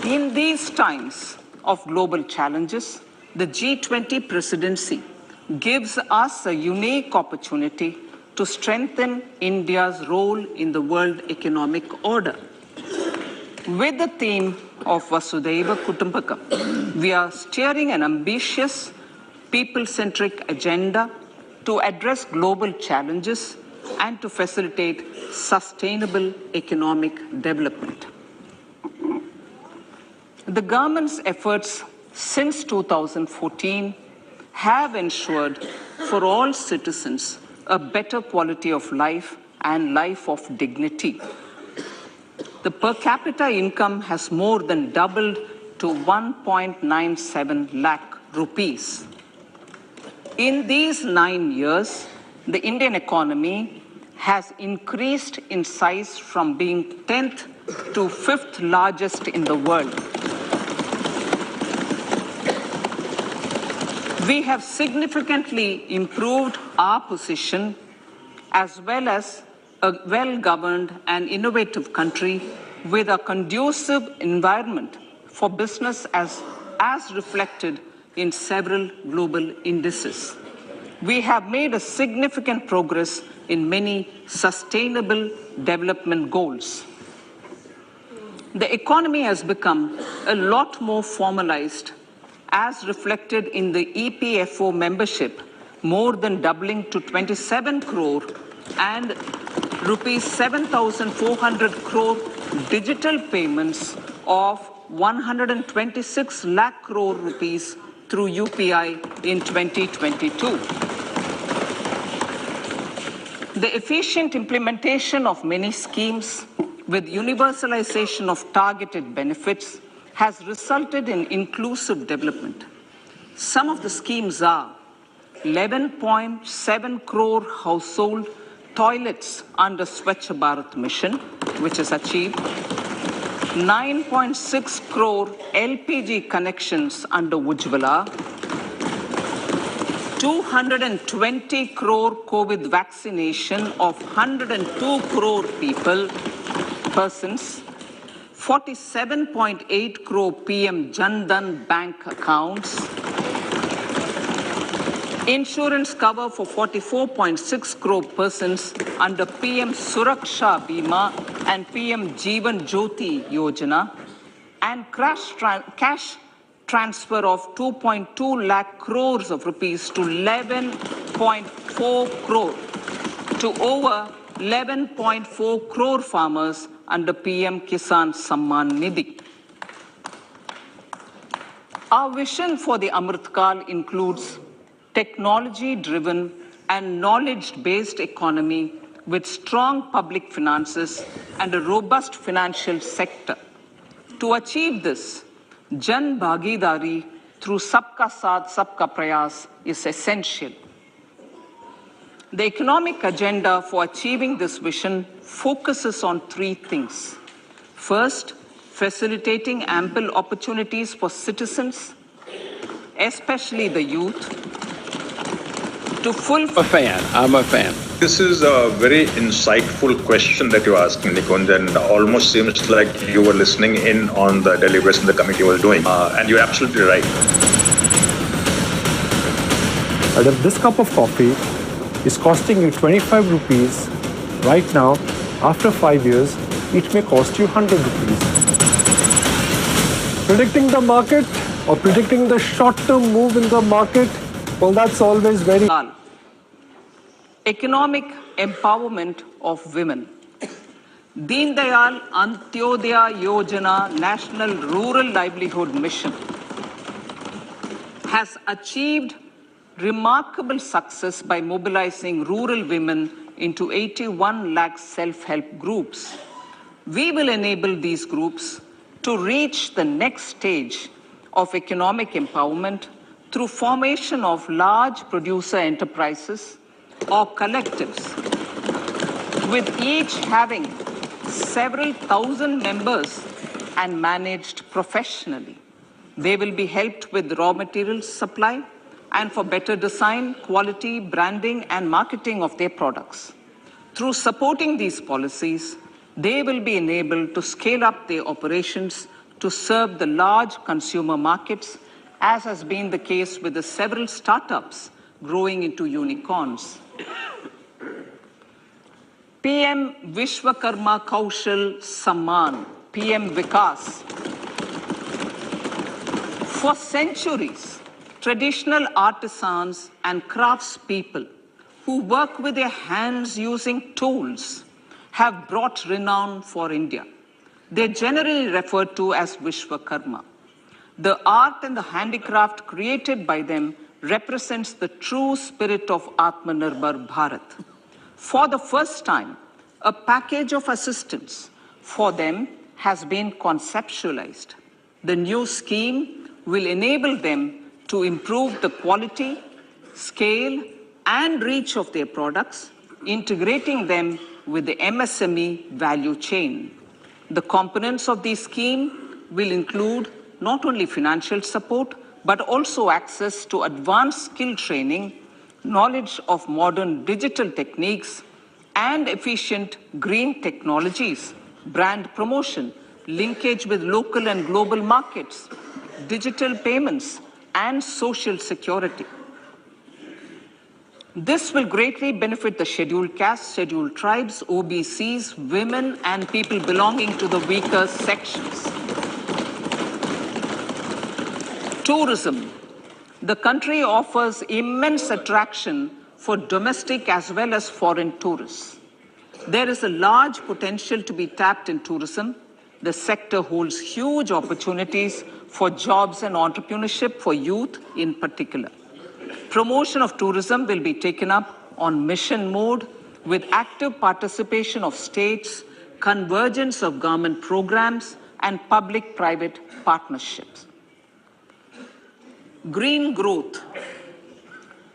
In these times of global challenges, the G20 presidency gives us a unique opportunity to strengthen India's role in the world economic order. With the theme of Vasudhaiva Kutumbakam, we are steering an ambitious, people-centric agenda to address global challenges and to facilitate sustainable economic development. The government's efforts since 2014 have ensured for all citizens a better quality of life and life of dignity. The per capita income has more than doubled to 1.97 lakh rupees. In these 9 years, the Indian economy has increased in size from being 10th to 5th largest in the world. We have significantly improved our position as well as a well-governed and innovative country with a conducive environment for business as reflected in several global indices. we have made a significant progress in many sustainable development goals. The economy has become a lot more formalized, as reflected in the EPFO membership, more than doubling to 27 crore, and rupees 7,400 crore digital payments of 126 lakh crore rupees through UPI in 2022. The efficient implementation of many schemes with universalization of targeted benefits has resulted in inclusive development. Some of the schemes are 11.7 crore household toilets under Swachh Bharat mission, which is achieved, 9.6 crore LPG connections under Ujjwala, 220 crore COVID vaccination of 102 crore persons, 47.8 crore PM Jan Dhan bank accounts, insurance cover for 44.6 crore persons under PM Suraksha Bima and PM Jeevan Jyoti Yojana, and cash transfer of 2.2 lakh crores of rupees to 11.4 crore to over 11.4 crore farmers under PM Kisan Samman Nidhi. Our vision for the Amritkal includes technology-driven and knowledge-based economy with strong public finances and a robust financial sector. To achieve this, Jan Bhagidari through Sabka Saath, Sabka Prayas is essential. The economic agenda for achieving this vision focuses on three things. First, facilitating ample opportunities for citizens, especially the youth, to fulfill... I'm a fan. This is a very insightful question that you're asking, Nikunj, and almost seems like you were listening in on the deliberation the committee was doing. And you're absolutely right. But if this cup of coffee is costing you 25 rupees right now, after 5 years, it may cost you 100 rupees. Predicting the market or predicting the short-term move in the market, well, that's always very... Economic empowerment of women. Deen Dayal Antyodaya Yojana National Rural Livelihood Mission has achieved remarkable success by mobilizing rural women into 81 lakh self-help groups. We will enable these groups to reach the next stage of economic empowerment through formation of large producer enterprises or collectives, with each having several thousand members and managed professionally. They will be helped with raw materials supply and for better design, quality, branding, and marketing of their products. Through supporting these policies, they will be enabled to scale up their operations to serve the large consumer markets, as has been the case with the several startups growing into unicorns. PM Vishwakarma Kaushal Samman, PM Vikas. For centuries, traditional artisans and craftspeople who work with their hands using tools have brought renown for India. They're generally referred to as Vishwakarma. The art and the handicraft created by them represents the true spirit of Atmanirbhar Bharat. For the first time, a package of assistance for them has been conceptualized. The new scheme will enable them to improve the quality, scale, and reach of their products, integrating them with the MSME value chain. The components of this scheme will include not only financial support, but also access to advanced skill training, knowledge of modern digital techniques, and efficient green technologies, brand promotion, linkage with local and global markets, digital payments, and social security. This will greatly benefit the scheduled castes, scheduled tribes, OBCs, women, and people belonging to the weaker sections. Tourism. The country offers immense attraction for domestic as well as foreign tourists. There is a large potential to be tapped in tourism. The sector holds huge opportunities for jobs and entrepreneurship for youth in particular. Promotion of tourism will be taken up on mission mode with active participation of states, convergence of government programs, and public-private partnerships. Green growth.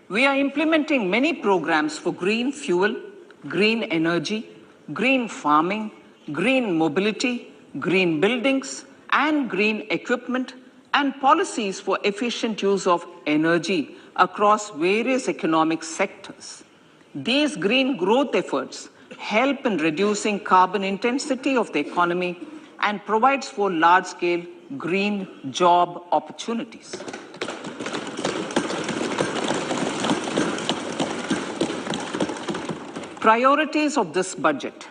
We are implementing many programs for green fuel, green energy, green farming, green mobility, green buildings, and green equipment, and policies for efficient use of energy across various economic sectors. These green growth efforts help in reducing carbon intensity of the economy and provides for large-scale green job opportunities. Priorities of this budget.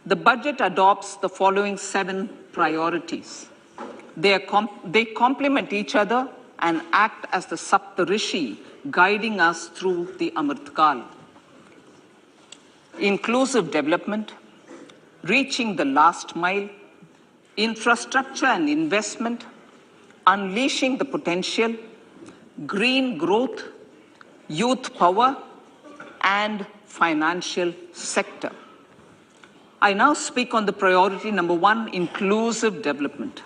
The budget adopts the following 7 priorities. They complement each other and act as the Saptarishi guiding us through the Amritkal. Inclusive development, reaching the last mile, infrastructure and investment, unleashing the potential, green growth, youth power, and financial sector. I now speak on the priority number 1, inclusive development.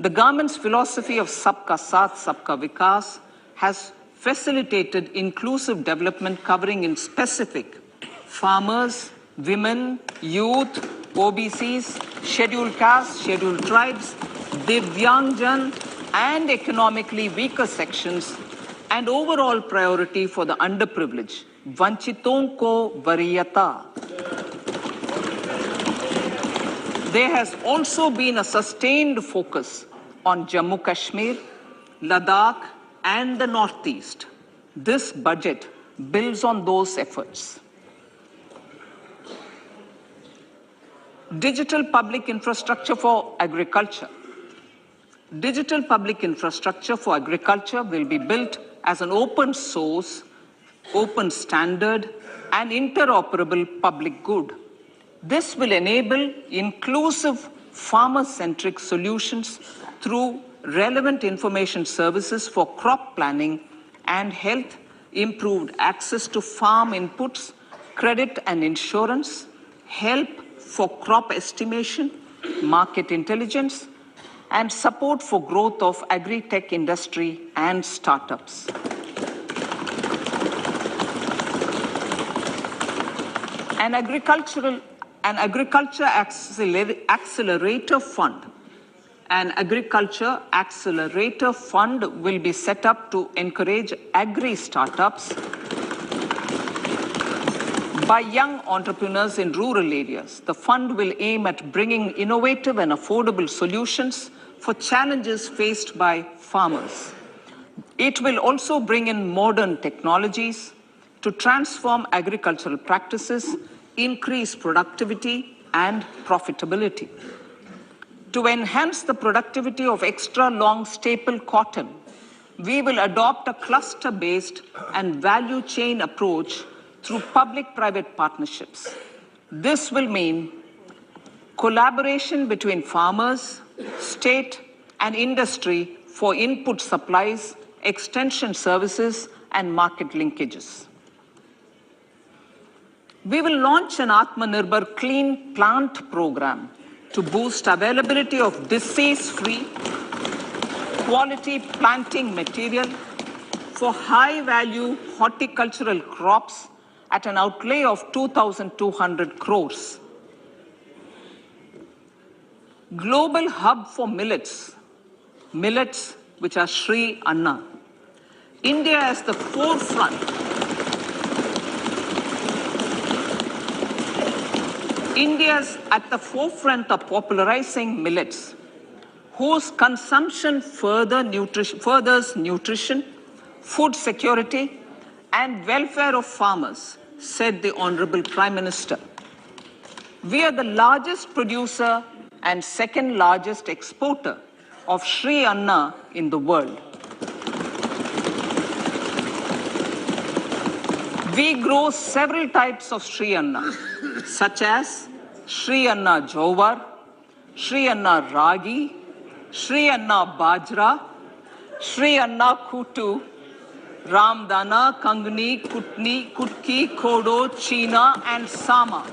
The government's philosophy of Sabka Saath, Sabka Vikas has facilitated inclusive development covering in specific farmers, women, youth, OBCs, scheduled castes, scheduled tribes, Divyangjan, and economically weaker sections, and overall priority for the underprivileged, Vanchiton ko Variyata. There has also been a sustained focus on Jammu Kashmir, Ladakh, and the Northeast. This budget builds on those efforts. Digital public infrastructure for agriculture. Digital public infrastructure for agriculture will be built as an open source, open standard, and interoperable public good. This will enable inclusive farmer-centric solutions through relevant information services for crop planning and health, improved access to farm inputs, credit and insurance, help for crop estimation, market intelligence, and support for growth of agri-tech industry and startups. An agriculture accelerator fund. An agriculture accelerator fund will be set up to encourage agri-startups by young entrepreneurs in rural areas. The fund will aim at bringing innovative and affordable solutions for challenges faced by farmers. It will also bring in modern technologies to transform agricultural practices, increase productivity and profitability. To enhance the productivity of extra long staple cotton, we will adopt a cluster-based and value chain approach through public-private partnerships. This will mean collaboration between farmers, state, and industry for input supplies, extension services, and market linkages. We will launch an Atmanirbhar Clean Plant program to boost availability of disease-free, quality planting material for high-value horticultural crops at an outlay of 2,200 crores. Global hub for millets, which are Sri Anna. India is the forefront. India's at the forefront of popularizing millets, whose consumption furthers nutrition, food security, and welfare of farmers, said the Honorable Prime Minister. We are the largest producer and second largest exporter of Sri Anna in the world. We grow several types of Sri Anna, such as Sri Anna Jowar, Sri Anna Ragi, Sri Anna Bajra, Sri Anna Kutu, Ramdana, Kangni, Kutni, Kutki, Kodo, China, and Sama.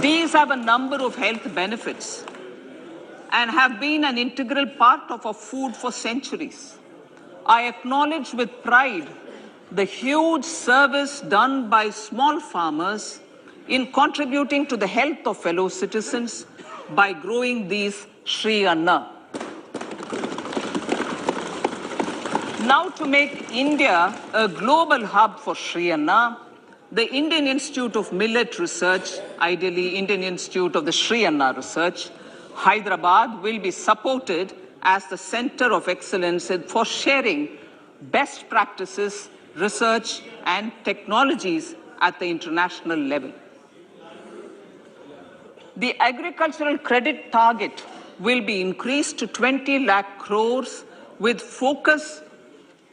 These have a number of health benefits and have been an integral part of our food for centuries. I acknowledge with pride the huge service done by small farmers in contributing to the health of fellow citizens by growing these Sri Anna. Now, to make India a global hub for Sri Anna, the Indian Institute of Millet Research, ideally Indian Institute of the Sri Anna Research, Hyderabad, will be supported as the center of excellence for sharing best practices, research, and technologies at the international level. The agricultural credit target will be increased to 20 lakh crores with focus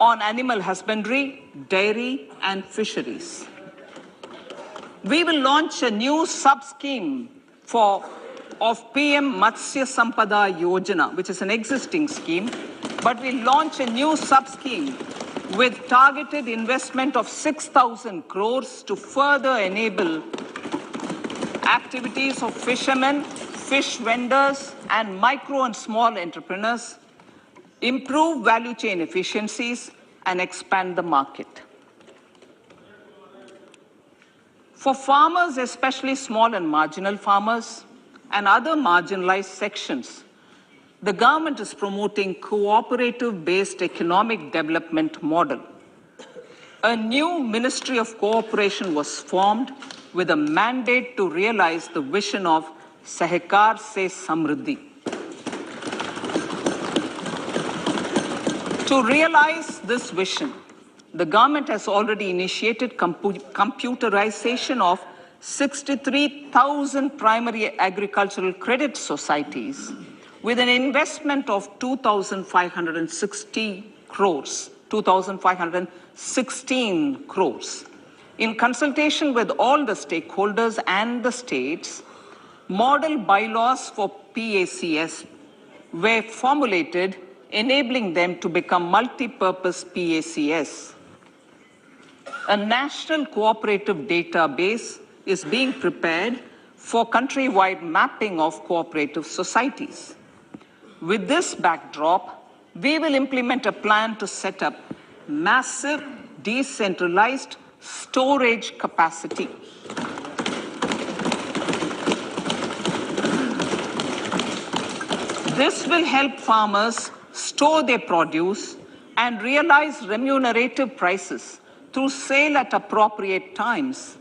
on animal husbandry, dairy, and fisheries. We will launch a new sub-scheme of PM Matsya Sampada Yojana, which is an existing scheme, but we'll launch a new sub-scheme with targeted investment of 6,000 crores to further enable activities of fishermen, fish vendors, and micro and small entrepreneurs, improve value chain efficiencies, and expand the market. For farmers, especially small and marginal farmers and other marginalized sections, the government is promoting cooperative-based economic development model. A new Ministry of Cooperation was formed with a mandate to realize the vision of Sahakar Se Samriddhi. To realize this vision, the government has already initiated computerization of 63,000 primary agricultural credit societies with an investment of 2,516 crores. In consultation with all the stakeholders and the states, model bylaws for PACS were formulated, enabling them to become multi-purpose PACS. A national cooperative database is being prepared for countrywide mapping of cooperative societies. With this backdrop, we will implement a plan to set up massive decentralized storage capacity. This will help farmers store their produce and realize remunerative prices through sale at appropriate times.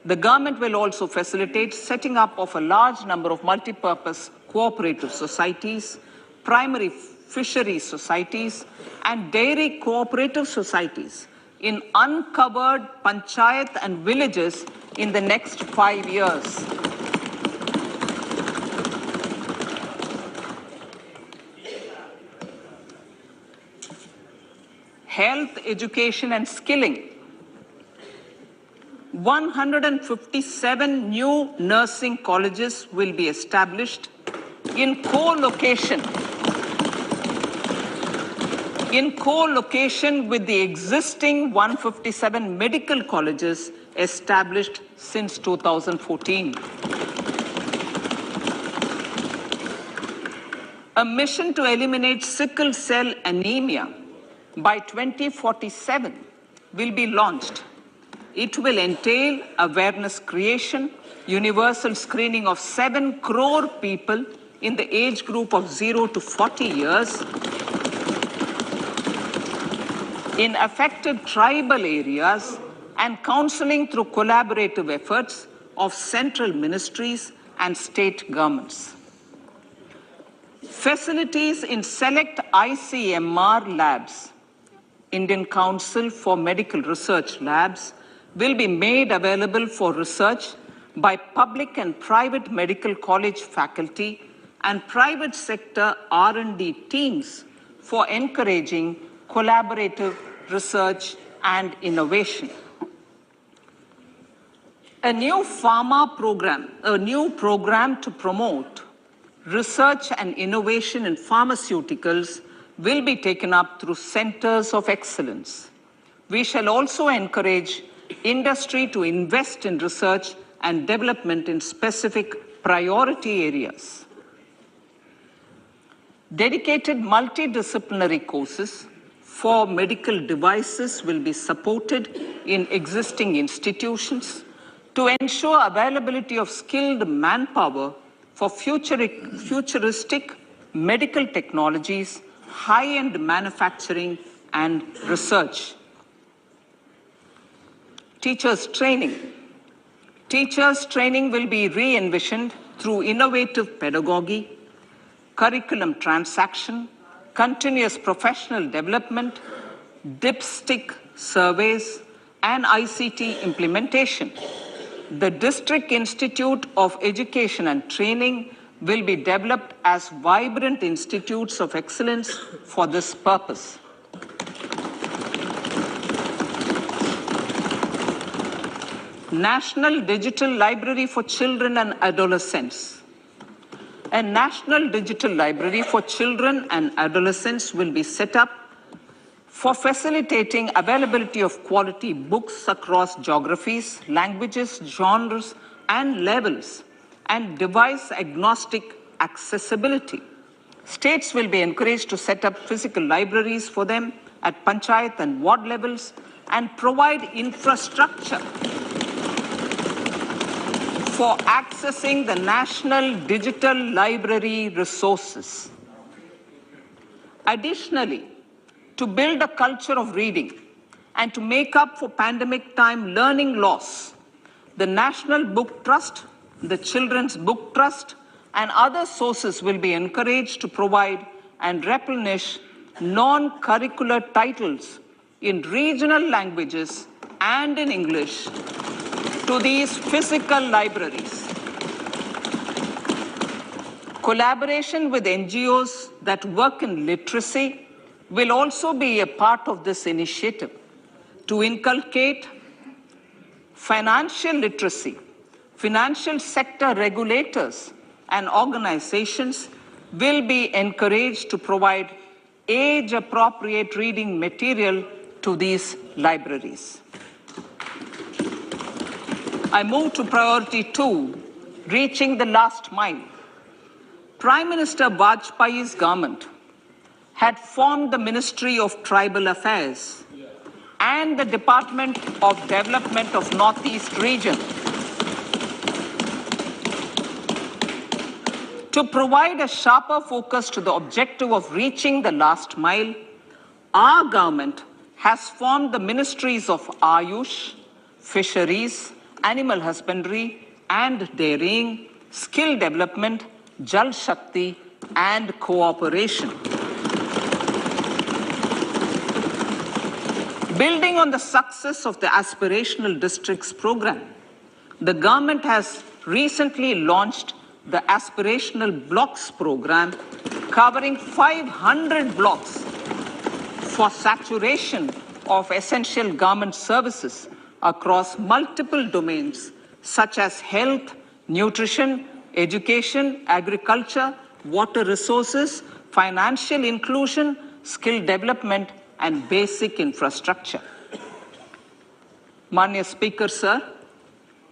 The government will also facilitate setting up of a large number of multi-purpose cooperative societies, primary fisheries societies, and dairy cooperative societies in uncovered panchayat and villages in the next 5 years. Health, education, and skilling. 157 new nursing colleges will be established in co-location with the existing 157 medical colleges established since 2014. A mission to eliminate sickle cell anemia by 2047 will be launched. It will entail awareness creation, universal screening of 7 crore people in the age group of 0 to 40 years in affected tribal areas, and counseling through collaborative efforts of central ministries and state governments. Facilities in select ICMR labs, Indian Council for Medical Research Labs, will be made available for research by public and private medical college faculty and private sector R&D teams for encouraging collaborative research and innovation. A new program to promote research and innovation in pharmaceuticals will be taken up through centers of excellence. We shall also encourage industry to invest in research and development in specific priority areas. Dedicated multidisciplinary courses for medical devices will be supported in existing institutions to ensure availability of skilled manpower for futuristic medical technologies, high-end manufacturing, and research. Teachers' training. Teachers' training will be re-envisioned through innovative pedagogy, curriculum transaction, continuous professional development, dipstick surveys, and ICT implementation. The District Institute of Education and Training will be developed as vibrant institutes of excellence for this purpose. National Digital Library for Children and Adolescents. A National Digital Library for Children and Adolescents will be set up for facilitating availability of quality books across geographies, languages, genres, and levels, and device-agnostic accessibility. States will be encouraged to set up physical libraries for them at panchayat and ward levels and provide infrastructure for accessing the National Digital Library resources. Additionally, to build a culture of reading and to make up for pandemic time learning loss, the National Book Trust, the Children's Book Trust, and other sources will be encouraged to provide and replenish non-curricular titles in regional languages and in English to these physical libraries. Collaboration with NGOs that work in literacy will also be a part of this initiative to inculcate financial literacy. Financial sector regulators and organizations will be encouraged to provide age-appropriate reading material to these libraries. I move to priority 2, reaching the last mile. Prime Minister Vajpayee's government had formed the Ministry of Tribal Affairs and the Department of Development of Northeast Region to provide a sharper focus to the objective of reaching the last mile. Our government has formed the Ministries of Ayush, Fisheries, Animal Husbandry and Dairying, Skill Development, Jal Shakti and Cooperation. Building on the success of the Aspirational Districts program, the government has recently launched the Aspirational Blocks program, covering 500 blocks for saturation of essential government services across multiple domains such as health, nutrition, education, agriculture, water resources, financial inclusion, skill development, and basic infrastructure. Manya Speaker, sir,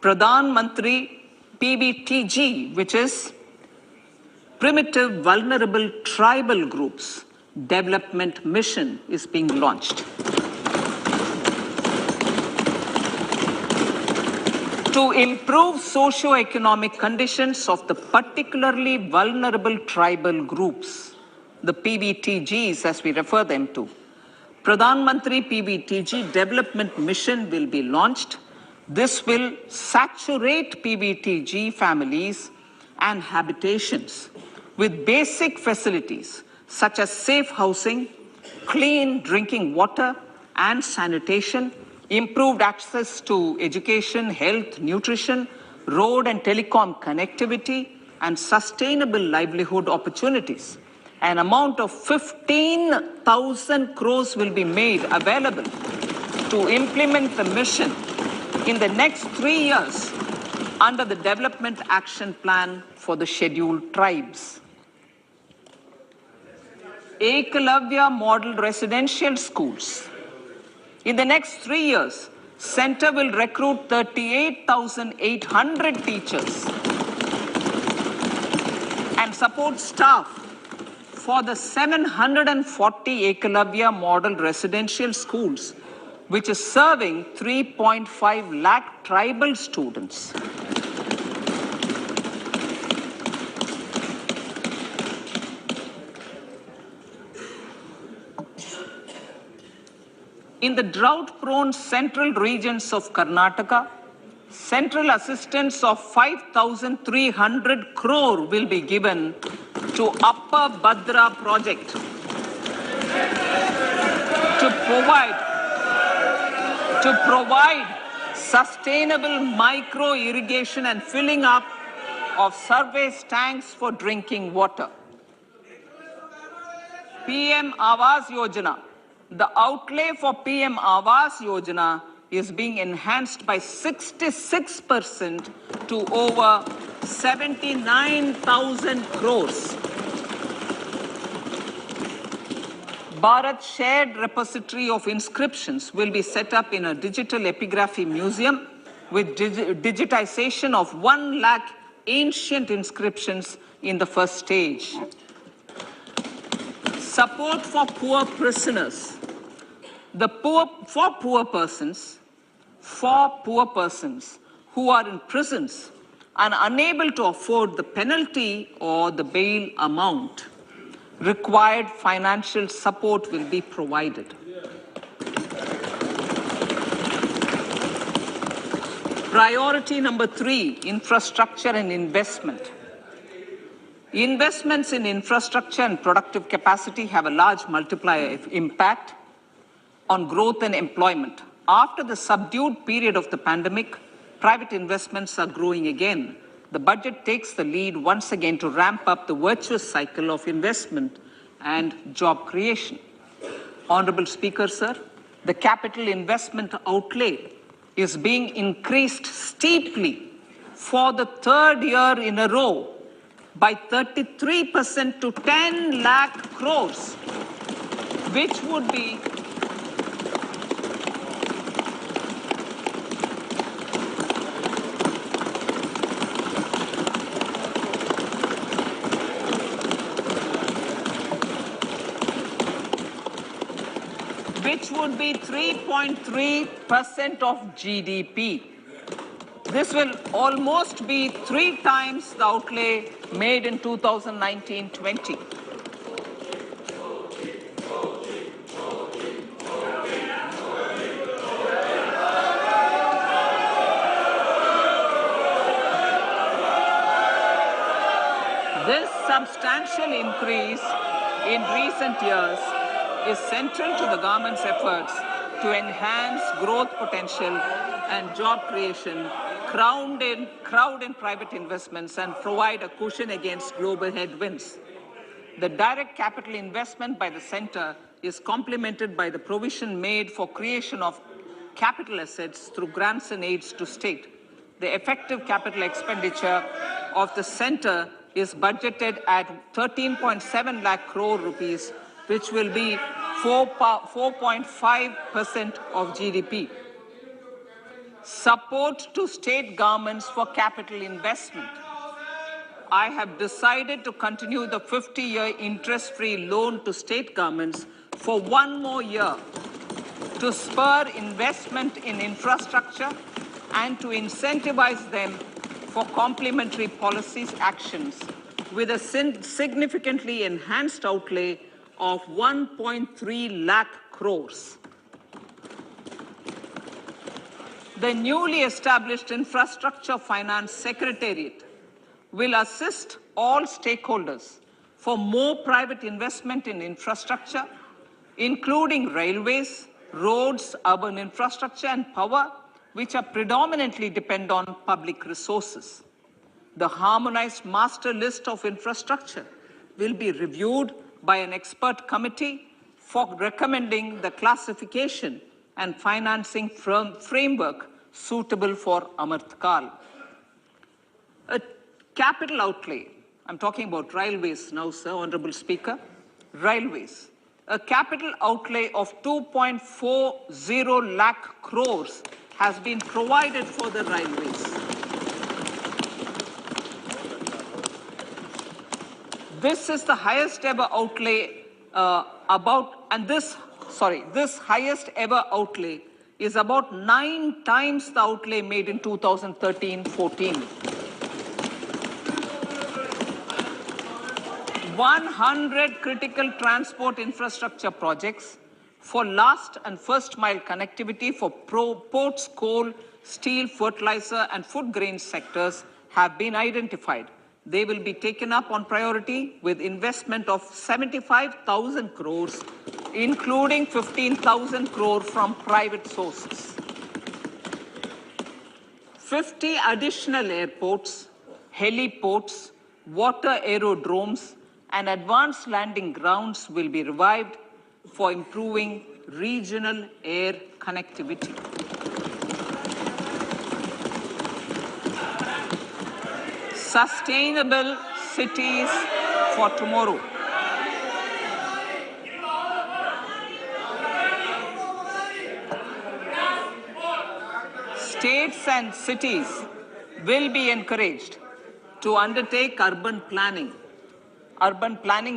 Pradhan Mantri PBTG, which is Primitive Vulnerable Tribal Groups Development Mission, is being launched. To improve socio-economic conditions of the particularly vulnerable tribal groups, the PBTGs as we refer them to, Pradhan Mantri PBTG Development Mission will be launched. This will saturate PBTG families and habitations with basic facilities such as safe housing, clean drinking water and sanitation, improved access to education, health, nutrition, road and telecom connectivity, and sustainable livelihood opportunities. An amount of 15,000 crores will be made available to implement the mission in the next 3 years under the Development Action Plan for the Scheduled Tribes. Ekalavya Model Residential Schools. In the next 3 years, Center will recruit 38,800 teachers and support staff for the 740 Ekalavya Model Residential Schools, which is serving 3.5 lakh tribal students. In the drought-prone central regions of Karnataka, central assistance of 5,300 crore will be given to Upper Bhadra project to provide sustainable micro-irrigation and filling up of surface tanks for drinking water. PM Awas Yojana. The outlay for PM Awas Yojana is being enhanced by 66% to over 79,000 crores. Bharat Shared Repository of Inscriptions will be set up in a digital epigraphy museum with digitization of 1 lakh ancient inscriptions in the first stage. Support for poor prisoners. For poor persons who are in prisons and unable to afford the penalty or the bail amount, required financial support will be provided. Priority number 3, infrastructure and investment. Investments in infrastructure and productive capacity have a large multiplier impact on growth and employment. After the subdued period of the pandemic, private investments are growing again. The budget takes the lead once again to ramp up the virtuous cycle of investment and job creation. Honorable Speaker, sir, the capital investment outlay is being increased steeply for the 3rd year in a row by 33% to 10 lakh crores, which would be which would be 3.3% of GDP. This will almost be 3 times the outlay made in 2019-20. This substantial increase in recent years is central to the government's efforts to enhance growth potential and job creation, crowd in private investments, and provide a cushion against global headwinds. The direct capital investment by the center is complemented by the provision made for creation of capital assets through grants and aids to state. The effective capital expenditure of the center is budgeted at 13.7 lakh crore rupees, which will be 4.5% of GDP. Support to state governments for capital investment. I have decided to continue the 50-year interest-free loan to state governments for 1 more year to spur investment in infrastructure and to incentivize them for complementary policies actions with a significantly enhanced outlay of 1.3 lakh crores. The newly established Infrastructure Finance Secretariat will assist all stakeholders for more private investment in infrastructure, including railways, roads, urban infrastructure, and power, which are predominantly depend on public resources. The harmonized master list of infrastructure will be reviewed by an expert committee for recommending the classification and financing framework suitable for Amartkal. A capital outlay, I'm talking about railways now, sir, Honorable Speaker, railways. A capital outlay of 2.40 lakh crores has been provided for the railways. This is the highest ever outlay this highest ever outlay is about 9 times the outlay made in 2013-14. 100 critical transport infrastructure projects for last and first mile connectivity for ports, coal, steel, fertilizer and food grain sectors have been identified. They will be taken up on priority with investment of 75,000 crores, including 15,000 crore from private sources. 50 additional airports, heliports, water aerodromes, and advanced landing grounds will be revived for improving regional air connectivity. Sustainable cities for tomorrow. States and cities will be encouraged to undertake urban planning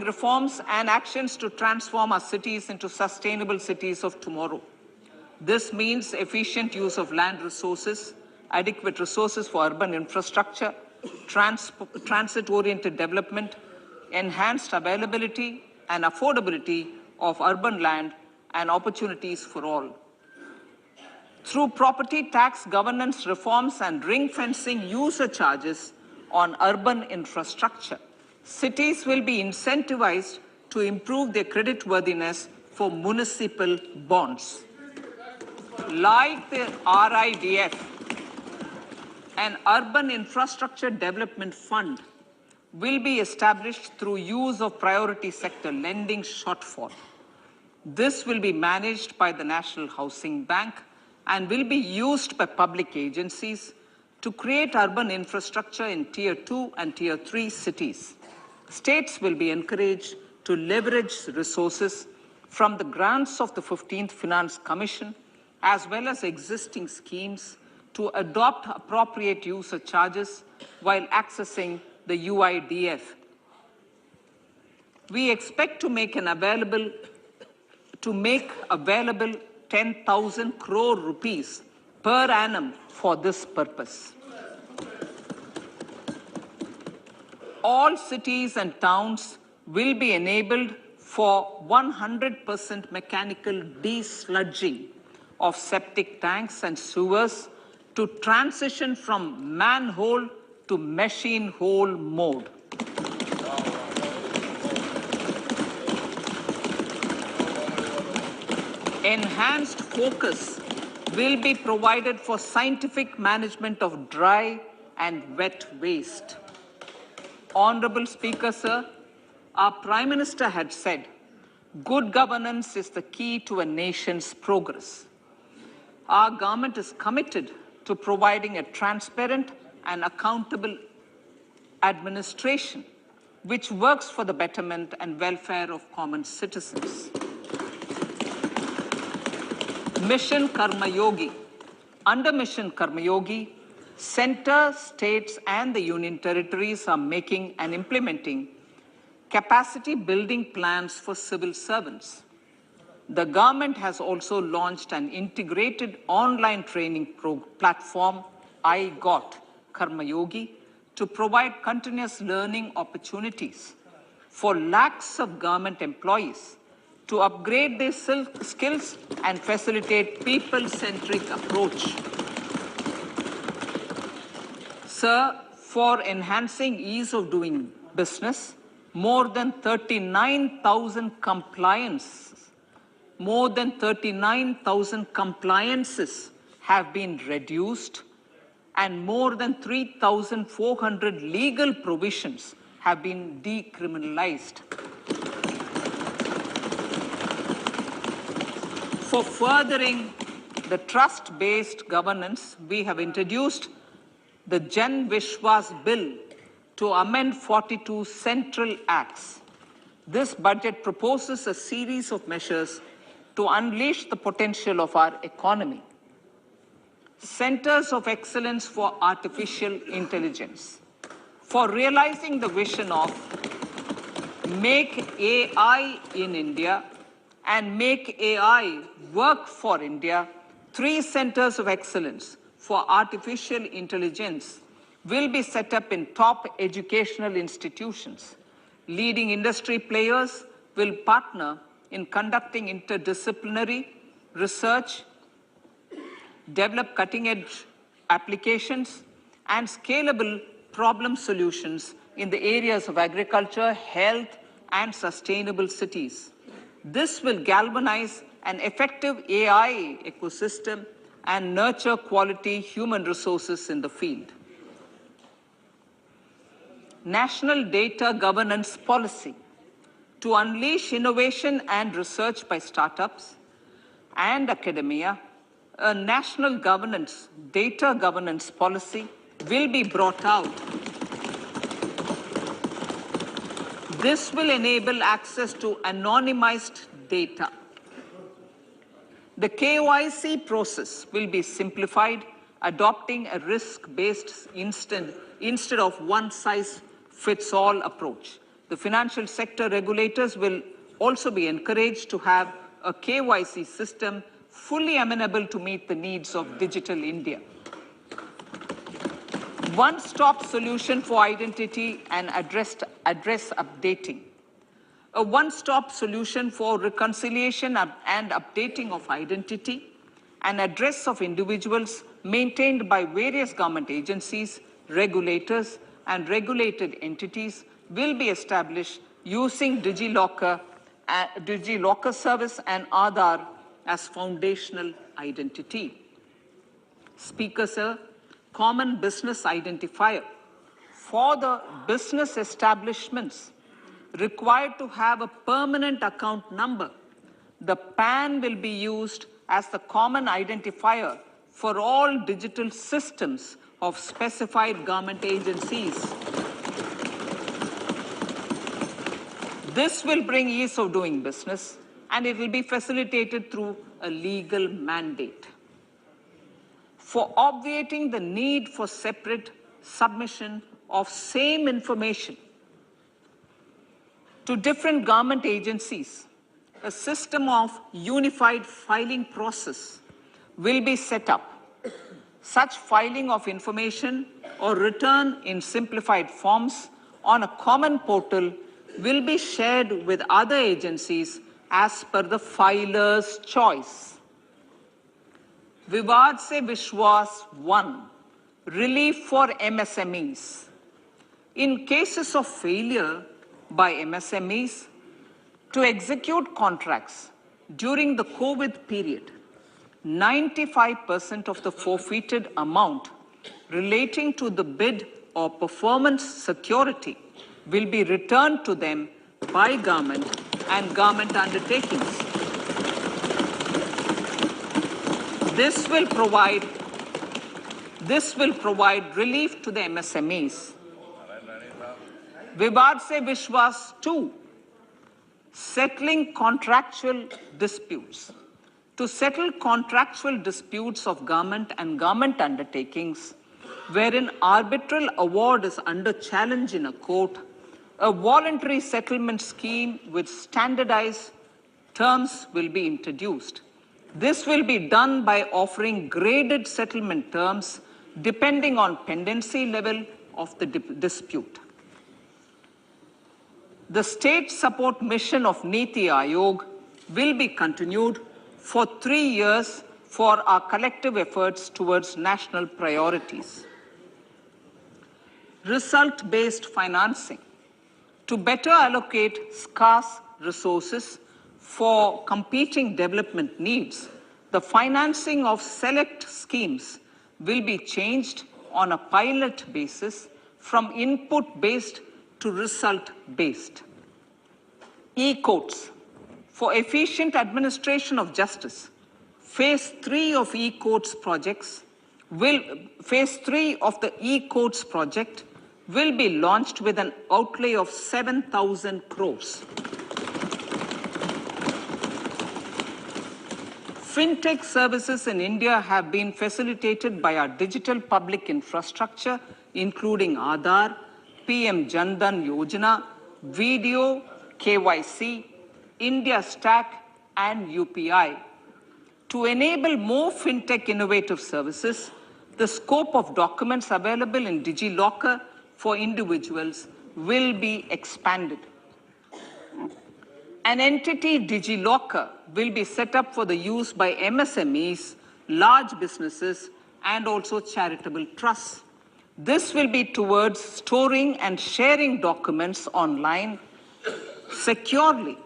reforms and actions to transform our cities into sustainable cities of tomorrow. This means efficient use of land resources, adequate resources for urban infrastructure, transit-oriented development, enhanced availability and affordability of urban land and opportunities for all. Through property tax governance reforms and ring-fencing user charges on urban infrastructure, cities will be incentivized to improve their creditworthiness for municipal bonds. Like the RIDF, an urban infrastructure development fund will be established through use of priority sector lending shortfall. This will be managed by the National Housing Bank and will be used by public agencies to create urban infrastructure in Tier 2 and Tier 3 cities. States will be encouraged to leverage resources from the grants of the 15th Finance Commission as well as existing schemes to adopt appropriate user charges while accessing the UIDF. We expect to make available 10,000 crore rupees per annum for this purpose. All cities and towns will be enabled for 100% mechanical desludging of septic tanks and sewers to transition from manhole to machine hole mode. Enhanced focus will be provided for scientific management of dry and wet waste. Honorable Speaker, sir, our Prime Minister had said, good governance is the key to a nation's progress. Our government is committed to providing a transparent and accountable administration which works for the betterment and welfare of common citizens. Mission Karma Yogi. Under Mission Karma Yogi, Centre, states and the Union territories are making and implementing capacity building plans for civil servants. The government has also launched an integrated online training platform, I Got Karma Yogi, to provide continuous learning opportunities for lakhs of government employees to upgrade their skills and facilitate people-centric approach. Sir, for enhancing ease of doing business, more than 39,000 compliances have been reduced, and more than 3,400 legal provisions have been decriminalized. For furthering the trust-based governance, we have introduced the Jan Vishwas Bill to amend 42 central acts. This budget proposes a series of measures to unleash the potential of our economy. Centers of Excellence for Artificial Intelligence. For realizing the vision of Make AI in India and Make AI Work for India, 3 centers of excellence for artificial intelligence will be set up in top educational institutions. Leading industry players will partner in conducting interdisciplinary research, develop cutting-edge applications, and scalable problem solutions in the areas of agriculture, health, and sustainable cities. This will galvanize an effective AI ecosystem and nurture quality human resources in the field. National Data Governance Policy to unleash innovation and research by startups and academia. A national data governance policy will be brought out. This will enable access to anonymized data. The KYC process will be simplified, adopting a risk-based instead of one-size-fits-all approach. The financial sector regulators will also be encouraged to have a KYC system fully amenable to meet the needs of digital India. One-stop solution for identity and address updating. A one-stop solution for reconciliation and updating of identity and address of individuals maintained by various government agencies, regulators, and regulated entities will be established using DigiLocker service and Aadhaar as foundational identity. Speaker, sir, common business identifier. For the business establishments required to have a permanent account number, the PAN will be used as the common identifier for all digital systems of specified government agencies. This will bring ease of doing business, and it will be facilitated through a legal mandate. For obviating the need for separate submission of same information to different government agencies, a system of unified filing process will be set up. Such filing of information or return in simplified forms on a common portal will be shared with other agencies as per the filer's choice. Vivad Se Vishwas 1, relief for MSMEs. In cases of failure by MSMEs to execute contracts during the COVID period, 95% of the forfeited amount relating to the bid or performance security will be returned to them by government and government undertakings. This will provide relief to the MSMEs. Vivad Se Vishwas 2, settling contractual disputes. To settle contractual disputes of government and government undertakings, wherein arbitral award is under challenge in a court, a voluntary settlement scheme with standardized terms will be introduced. This will be done by offering graded settlement terms depending on pendency level of the dispute. The state support mission of Niti Aayog will be continued for 3 years for our collective efforts towards national priorities. Result-based financing. to better allocate scarce resources for competing development needs, the financing of select schemes will be changed on a pilot basis from input-based to result-based. E-courts. For efficient administration of justice, Phase 3 of the e-courts project will be launched with an outlay of 7,000 crores. Fintech services in India have been facilitated by our digital public infrastructure, including Aadhaar, PM Jan Dhan Yojana, Video, KYC, India Stack, and UPI. To enable more fintech innovative services, the scope of documents available in DigiLocker for individuals will be expanded. An entity, DigiLocker, will be set up for the use by MSMEs, large businesses, and also charitable trusts. This will be towards storing and sharing documents online securely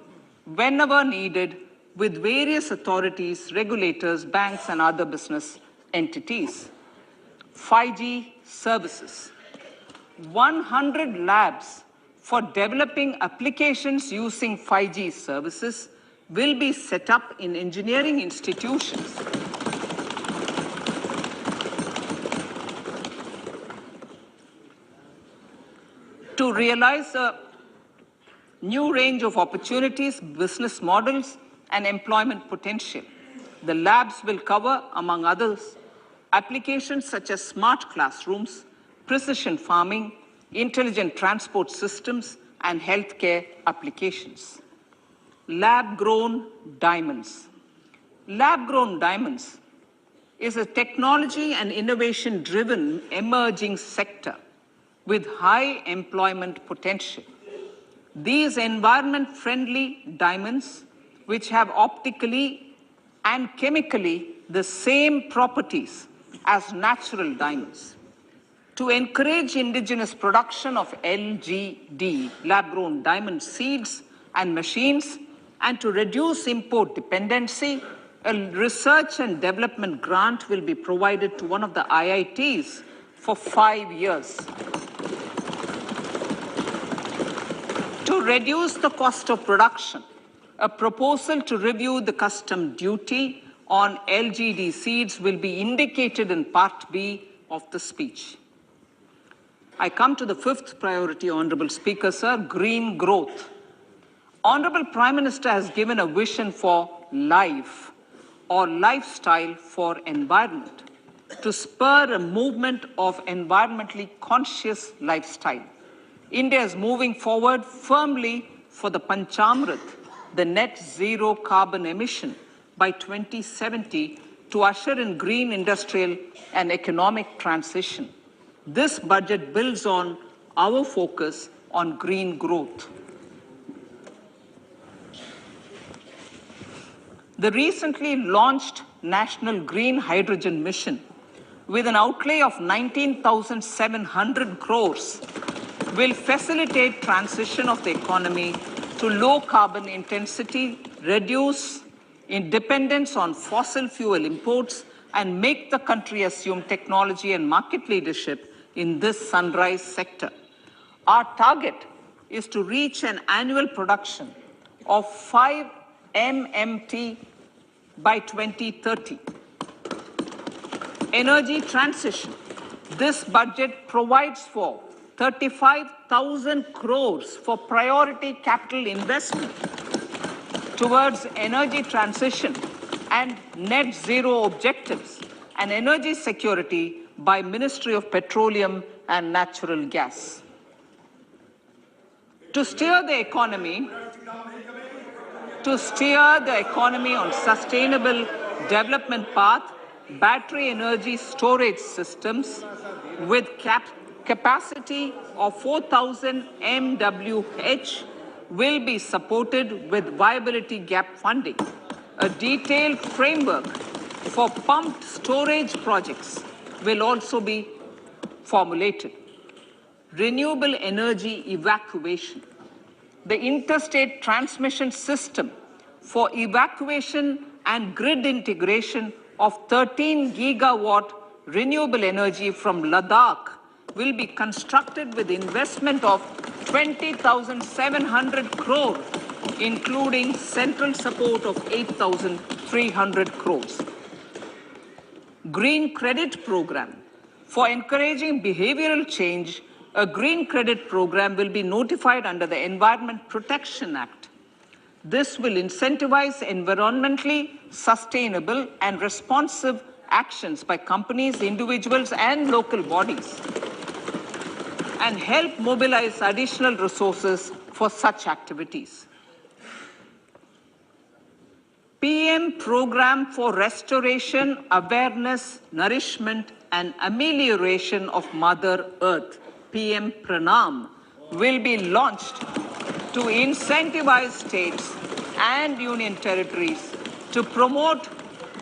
whenever needed with various authorities, regulators, banks, and other business entities. 5G services. 100 labs for developing applications using 5G services will be set up in engineering institutions. To realize a new range of opportunities, business models, and employment potential. The labs will cover, among others, applications such as smart classrooms, precision farming, intelligent transport systems, and healthcare applications. Lab-grown diamonds. Lab-grown diamonds is a technology and innovation-driven emerging sector with high employment potential. These environment-friendly diamonds, which have optically and chemically the same properties as natural diamonds. To encourage indigenous production of LGD, lab-grown diamond seeds and machines, and to reduce import dependency, a research and development grant will be provided to one of the IITs for 5 years. To reduce the cost of production, a proposal to review the custom duty on LGD seeds will be indicated in Part B of the speech. I come to the fifth priority, Honorable Speaker, sir, green growth. Honorable Prime Minister has given a vision for life or lifestyle for environment to spur a movement of environmentally conscious lifestyle. India is moving forward firmly for the Panchamrit, the net zero carbon emission by 2070 to usher in green industrial and economic transition. This budget builds on our focus on green growth. The recently launched National Green Hydrogen Mission, with an outlay of 19,700 crores, will facilitate transition of the economy to low carbon intensity, reduce dependence on fossil fuel imports, and make the country assume technology and market leadership in this sunrise sector. Our target is to reach an annual production of 5 MMT by 2030. Energy transition. This budget provides for 35,000 crores for priority capital investment towards energy transition and net zero objectives and energy security by Ministry of Petroleum and Natural Gas. To steer the economy on sustainable development path, battery energy storage systems with capacity of 4,000 MWH will be supported with viability gap funding. A detailed framework for pumped storage projects will also be formulated. Renewable energy evacuation. the interstate transmission system for evacuation and grid integration of 13 gigawatt renewable energy from Ladakh will be constructed with investment of 20,700 crore, including central support of 8,300 crores. Green Credit Program. For encouraging behavioral change, a green credit program will be notified under the Environment Protection Act. This will incentivize environmentally sustainable and responsive actions by companies, individuals, and local bodies, and help mobilize additional resources for such activities. PM Program for Restoration, Awareness, Nourishment, and Amelioration of Mother Earth, PM Pranam, will be launched to incentivize states and union territories to promote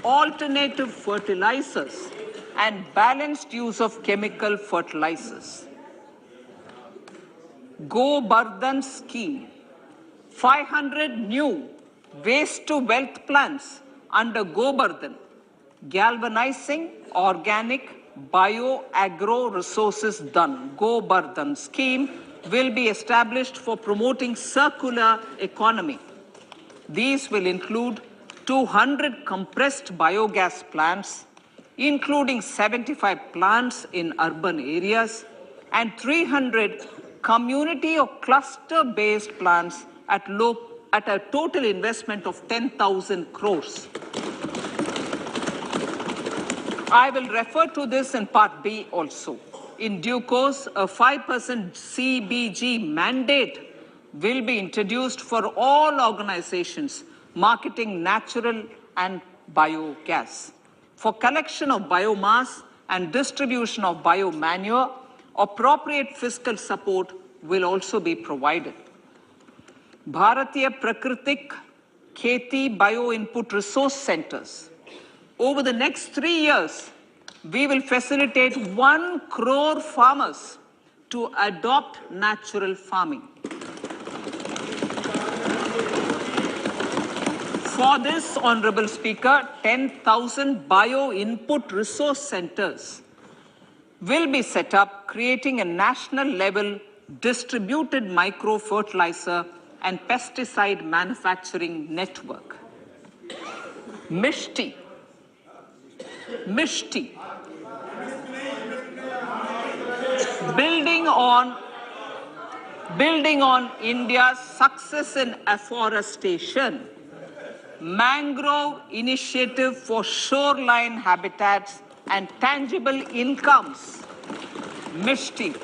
alternative fertilizers and balanced use of chemical fertilizers. Go Bardhan Scheme. 500 new waste to wealth plants under Go Bardhan, galvanizing organic bio-agro resources done. Go Bardhan scheme will be established for promoting circular economy. These will include 200 compressed biogas plants, including 75 plants in urban areas, and 300 community or cluster-based plants at a total investment of 10,000 crores. I will refer to this in Part B also. In due course, a 5% CBG mandate will be introduced for all organizations marketing natural and biogas. For collection of biomass and distribution of biomanure, appropriate fiscal support will also be provided. Bharatiya Prakritik Kheti Bio Input Resource Centers. Over the next 3 years, we will facilitate 1 crore farmers to adopt natural farming. For this, Honorable Speaker, 10,000 bio input resource centers will be set up, creating a national level distributed micro fertilizer and pesticide manufacturing network. Mishti. Building on India's success in afforestation, mangrove initiative for shoreline habitats and tangible incomes, Mishti,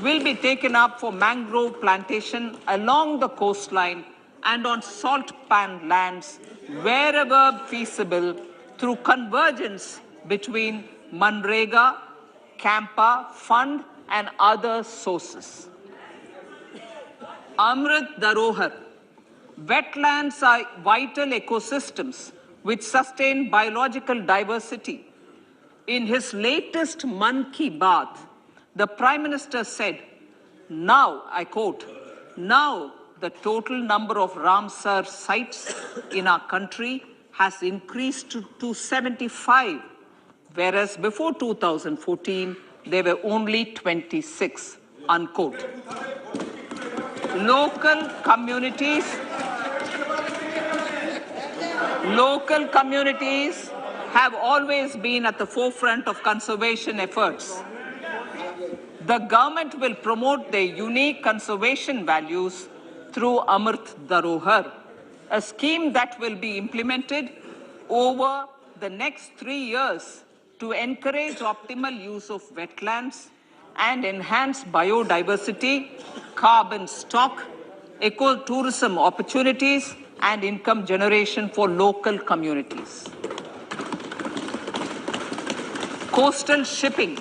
will be taken up for mangrove plantation along the coastline and on salt pan lands wherever feasible through convergence between Manrega, Campa, Fund and other sources. Amrit Dharohar. Wetlands are vital ecosystems which sustain biological diversity. In his latest Man Ki Baat, the Prime Minister said, now, I quote, now the total number of Ramsar sites in our country has increased to 75, whereas before 2014, there were only 26, unquote. Local communities have always been at the forefront of conservation efforts. The government will promote their unique conservation values through Amrit Dharohar, a scheme that will be implemented over the next 3 years to encourage optimal use of wetlands and enhance biodiversity, carbon stock, ecotourism opportunities, and income generation for local communities. Coastal shipping.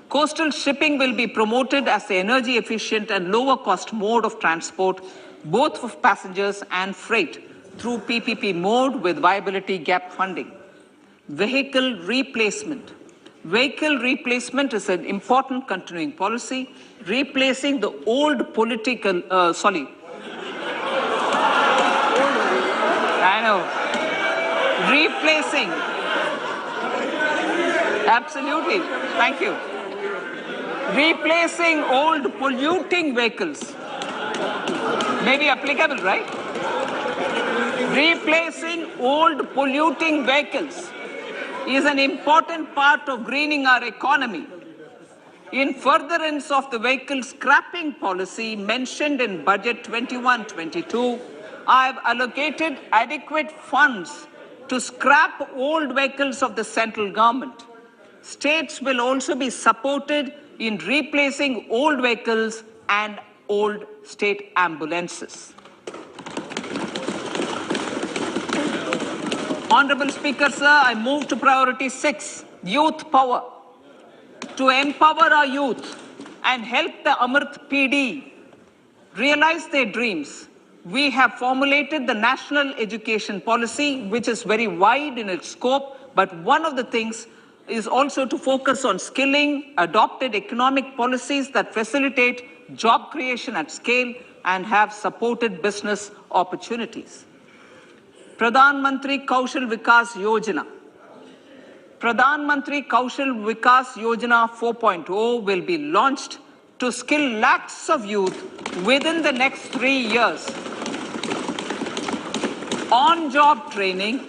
Coastal shipping will be promoted as the energy efficient and lower cost mode of transport, both for passengers and freight, through PPP mode with viability gap funding. Vehicle replacement. Vehicle replacement is an important continuing policy, replacing the old replacing. Absolutely. Thank you. Replacing old polluting vehicles. Maybe applicable, right? Replacing old polluting vehicles is an important part of greening our economy. In furtherance of the vehicle scrapping policy mentioned in Budget 21-22, I have allocated adequate funds to scrap old vehicles of the central government. States will also be supported in replacing old vehicles and old state ambulances. Honorable Speaker, sir, I move to priority 6, youth power. To empower our youth and help the Amrit PD realize their dreams, we have formulated the National Education Policy, which is very wide in its scope, but one of the things is also to focus on skilling, adopted economic policies that facilitate job creation at scale and have supported business opportunities. Pradhan Mantri Kaushal Vikas Yojana. Pradhan Mantri Kaushal Vikas Yojana 4.0 will be launched to skill lakhs of youth within the next 3 years. On-job training,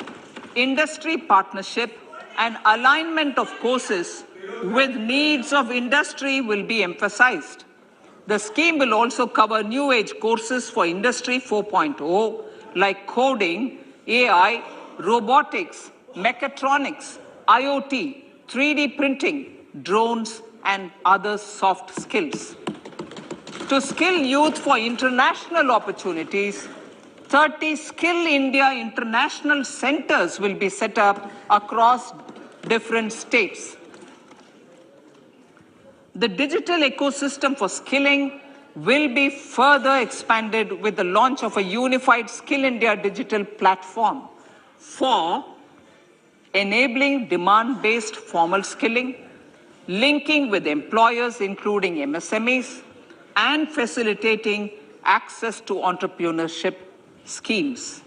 industry partnership, and alignment of courses with needs of industry will be emphasized. The scheme will also cover new age courses for Industry 4.0 like coding, AI, robotics, mechatronics, IoT, 3D printing, drones, and other soft skills. To skill youth for international opportunities, 30 Skill India international centers will be set up across different states. The digital ecosystem for skilling will be further expanded with the launch of a unified Skill India digital platform for enabling demand-based formal skilling, linking with employers including MSMEs, and facilitating access to entrepreneurship schemes.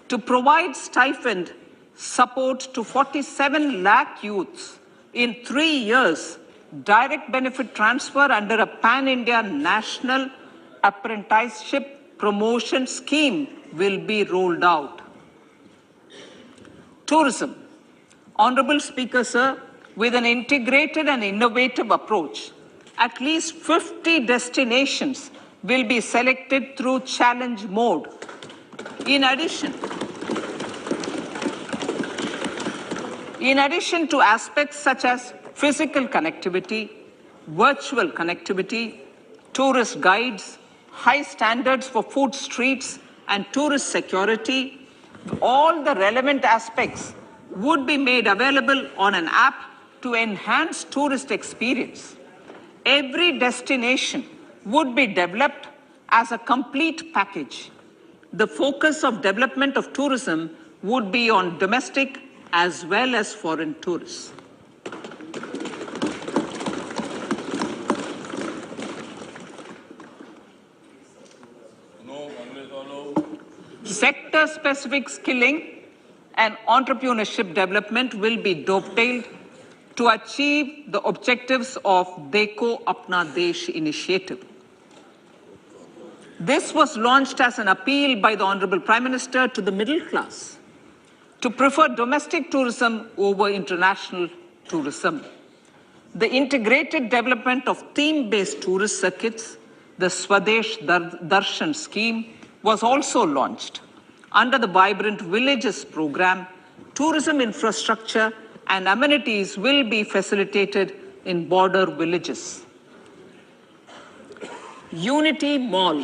To provide stipend support to 47 lakh youths in 3 years, direct benefit transfer under a pan-India national apprenticeship promotion scheme will be rolled out. Tourism. Honorable Speaker, sir, with an integrated and innovative approach, at least 50 destinations will be selected through challenge mode. In addition to aspects such as physical connectivity, virtual connectivity, tourist guides, high standards for food streets, and tourist security, all the relevant aspects would be made available on an app to enhance tourist experience. Every destination would be developed as a complete package. The focus of development of tourism would be on domestic as well as foreign tourists. Sector-specific skilling and entrepreneurship development will be dovetailed to achieve the objectives of Dekho Apna Desh initiative. This was launched as an appeal by the Honorable Prime Minister to the middle class to prefer domestic tourism over international tourism. The integrated development of theme-based tourist circuits, the Swadesh Darshan scheme, was also launched. Under the Vibrant Villages program, tourism infrastructure and amenities will be facilitated in border villages. Unity Mall.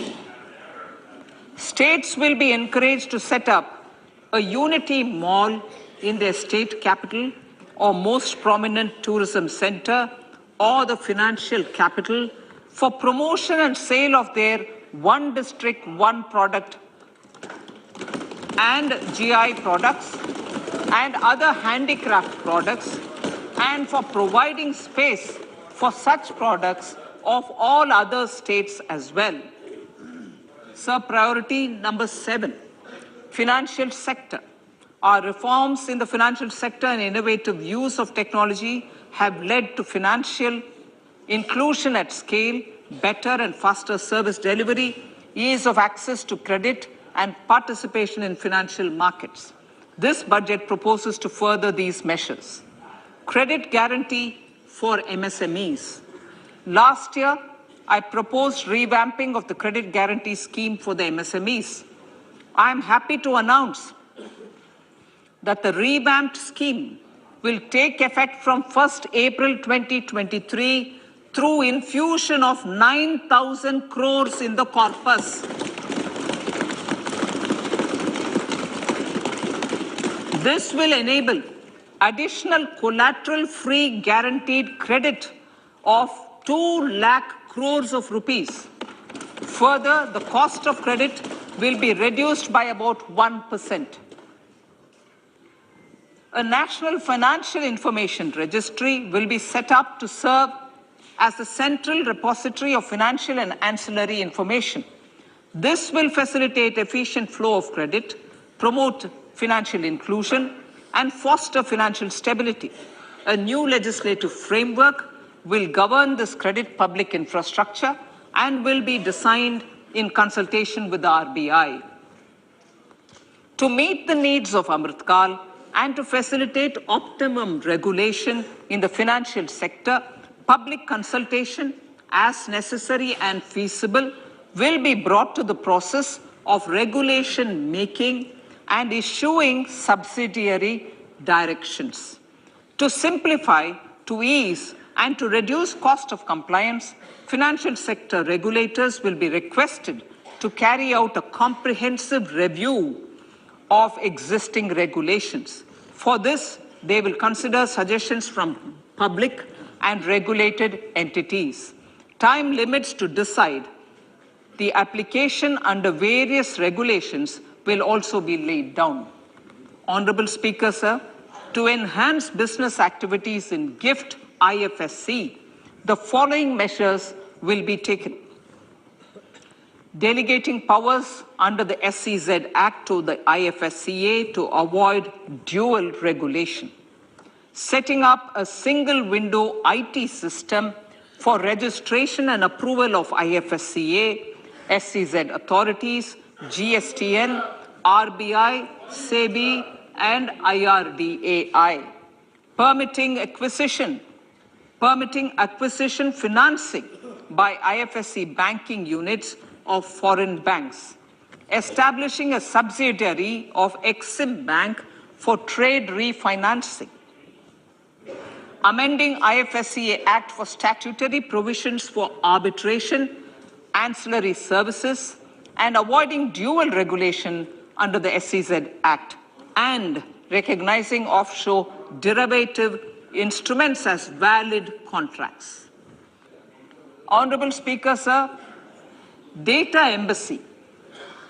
States will be encouraged to set up a Unity Mall in their state capital or most prominent tourism center or the financial capital for promotion and sale of their one district, one product and GI products and other handicraft products, and for providing space for such products of all other states as well. Sir, priority number 7, financial sector. Our reforms in the financial sector and innovative use of technology have led to financial inclusion at scale, better and faster service delivery, ease of access to credit, and participation in financial markets. This budget proposes to further these measures. Credit guarantee for MSMEs. Last year, I proposed revamping of the credit guarantee scheme for the MSMEs. I am happy to announce that the revamped scheme will take effect from 1st April 2023 through infusion of 9,000 crores in the corpus. This will enable additional collateral-free guaranteed credit of 2 lakh crores of rupees. Further, the cost of credit will be reduced by about 1%. A national financial information registry will be set up to serve as the central repository of financial and ancillary information. This will facilitate efficient flow of credit, promote financial inclusion, and foster financial stability. A new legislative framework will govern this credit public infrastructure and will be designed in consultation with the RBI. To meet the needs of Amritkal and to facilitate optimum regulation in the financial sector, public consultation, as necessary and feasible, will be brought to the process of regulation making and issuing subsidiary directions. To simplify, to ease, and to reduce cost of compliance, financial sector regulators will be requested to carry out a comprehensive review of existing regulations. For this, they will consider suggestions from public and regulated entities. Time limits to decide the application under various regulations will also be laid down. Honorable Speaker, sir, to enhance business activities in GIFT IFSC, the following measures will be taken. Delegating powers under the SEZ Act to the IFSCA to avoid dual regulation. Setting up a single window IT system for registration and approval of IFSCA, SEZ authorities, GSTN, RBI, SEBI, and IRDAI. Permitting acquisition financing by IFSC banking units of foreign banks. Establishing a subsidiary of Exim Bank for trade refinancing. Amending IFSCA Act for statutory provisions for arbitration, ancillary services, and avoiding dual regulation under the SEZ Act, and recognizing offshore derivative instruments as valid contracts. Honorable Speaker, sir, data embassy.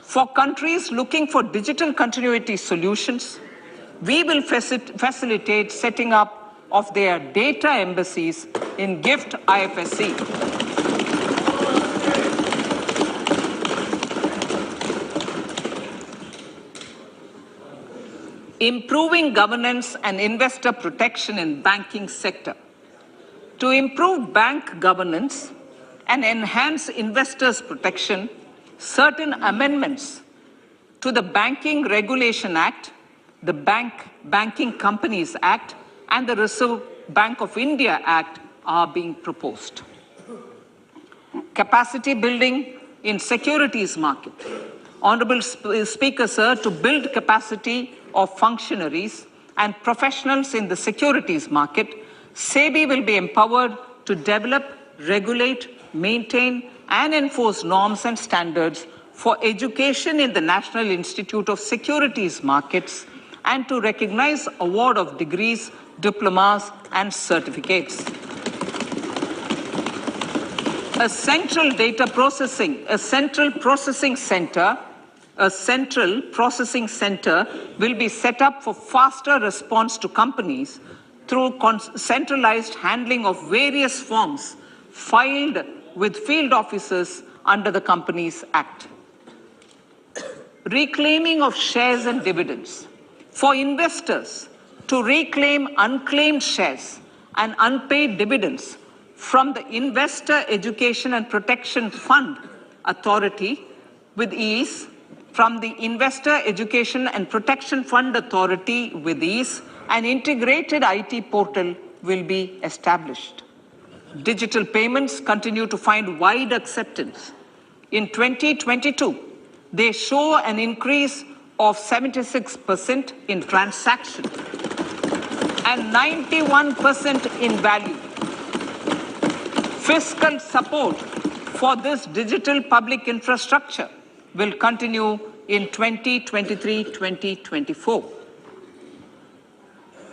For countries looking for digital continuity solutions, we will facilitate setting up of their data embassies in GIFT IFSC. Improving governance and investor protection in banking sector. To improve bank governance and enhance investors' protection, certain amendments to the Banking Regulation Act, the Banking Companies Act, and the Reserve Bank of India Act are being proposed. Capacity building in securities market. Honorable Speaker, sir, to build capacity of functionaries and professionals in the securities market, SEBI will be empowered to develop, regulate, maintain, and enforce norms and standards for education in the National Institute of Securities Markets and to recognize award of degrees, diplomas, and certificates. A central processing center will be set up for faster response to companies through centralized handling of various forms filed with field officers under the Companies Act. reclaiming of shares and dividends. For investors to reclaim unclaimed shares and unpaid dividends from the Investor Education and Protection Fund Authority with ease, from the Investor Education and Protection Fund Authority with ease, an integrated IT portal will be established. Digital payments continue to find wide acceptance. In 2022, they show an increase of 76% in transactions and 91% in value. Fiscal support for this digital public infrastructure will continue in 2023-2024.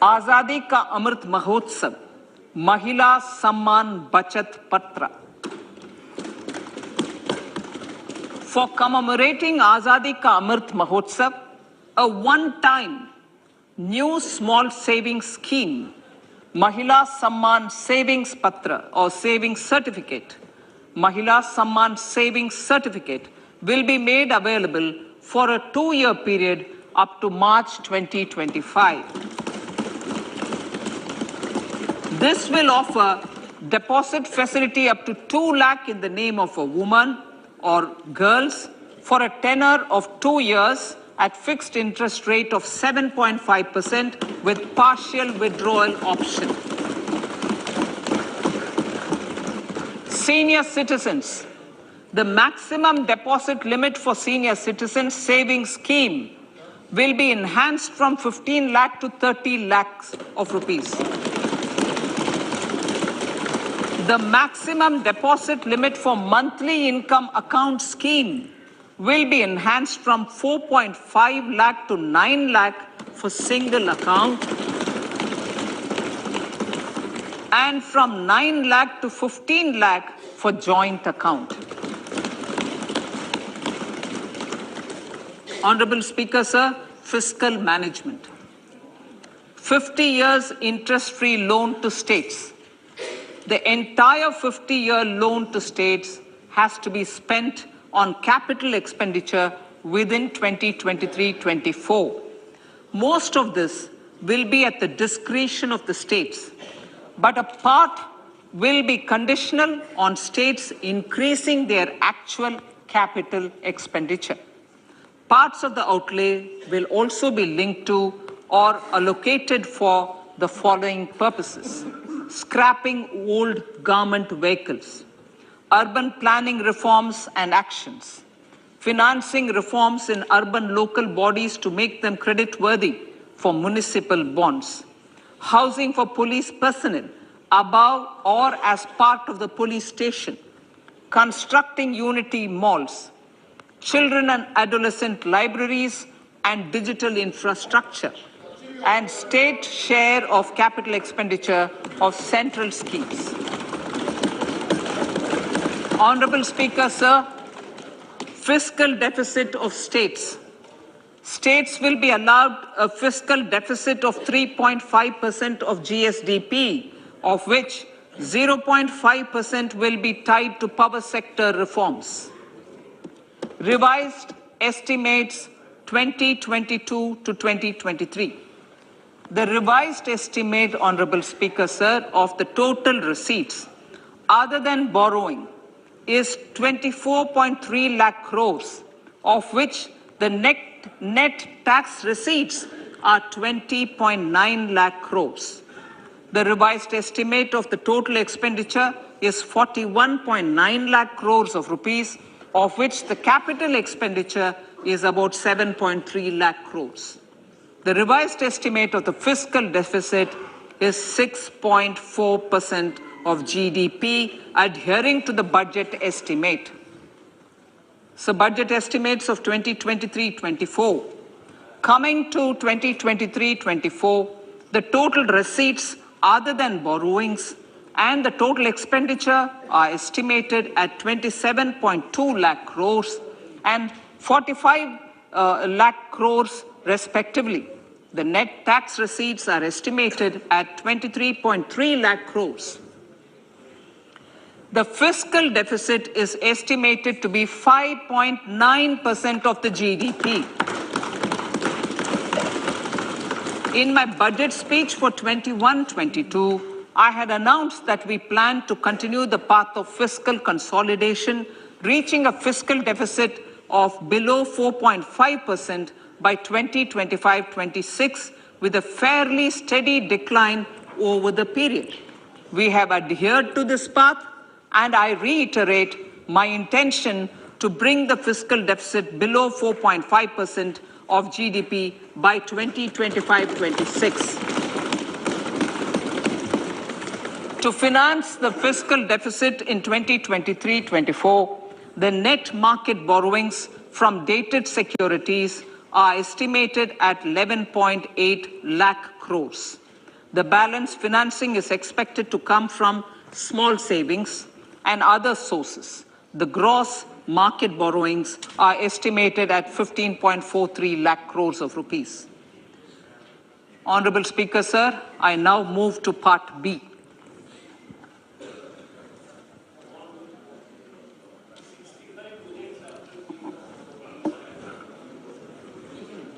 आजादी का अमृत महोत्सव, महिला सम्मान बचत पत्र. For commemorating Azadi Ka Amrit Mahotsav, a one-time new small savings scheme, Mahila Samman Savings Patra or Savings Certificate, Mahila Samman Savings Certificate will be made available for a 2-year period up to March 2025. This will offer deposit facility up to 2 lakh in the name of a woman or girls for a tenure of 2 years at fixed interest rate of 7.5% with partial withdrawal option. Senior citizens. The maximum deposit limit for senior citizens savings scheme will be enhanced from 15 lakh to 30 lakhs of rupees. The maximum deposit limit for monthly income account scheme will be enhanced from 4.5 lakh to 9 lakh for single account and from 9 lakh to 15 lakh for joint account. Honorable Speaker, sir, fiscal management. 50 years interest-free loan to states. The entire 50-year loan to states has to be spent on capital expenditure within 2023-24. Most of this will be at the discretion of the states, but a part will be conditional on states increasing their actual capital expenditure. Parts of the outlay will also be linked to or allocated for the following purposes: scrapping old government vehicles, urban planning reforms and actions, financing reforms in urban local bodies to make them credit-worthy for municipal bonds, housing for police personnel above or as part of the police station, constructing unity malls, children and adolescent libraries and digital infrastructure, and state share of capital expenditure of central schemes. Honorable Speaker, sir, fiscal deficit of states. States will be allowed a fiscal deficit of 3.5% of GSDP, of which 0.5% will be tied to power sector reforms. Revised estimates 2022 to 2023. The revised estimate, Honorable Speaker, sir, of the total receipts other than borrowing is 24.3 lakh crores, of which the net tax receipts are 20.9 lakh crores. The revised estimate of the total expenditure is 41.9 lakh crores of rupees, of which the capital expenditure is about 7.3 lakh crores. The revised estimate of the fiscal deficit is 6.4% of GDP, adhering to the budget estimate. So budget estimates of 2023-24. Coming to 2023-24, the total receipts other than borrowings and the total expenditure are estimated at 27.2 lakh crores and 45 lakh crores respectively. The net tax receipts are estimated at 23.3 lakh crores. The fiscal deficit is estimated to be 5.9% of the GDP. In my budget speech for 21-22, I had announced that we plan to continue the path of fiscal consolidation, reaching a fiscal deficit of below 4.5% by 2025-26, with a fairly steady decline over the period. We have adhered to this path, and I reiterate my intention to bring the fiscal deficit below 4.5% of GDP by 2025-26. To finance the fiscal deficit in 2023-24, the net market borrowings from dated securities are estimated at 11.8 lakh crores. The balance financing is expected to come from small savings and other sources. The gross market borrowings are estimated at 15.43 lakh crores of rupees. Honorable Speaker, sir, I now move to Part B.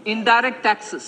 Indirect taxes.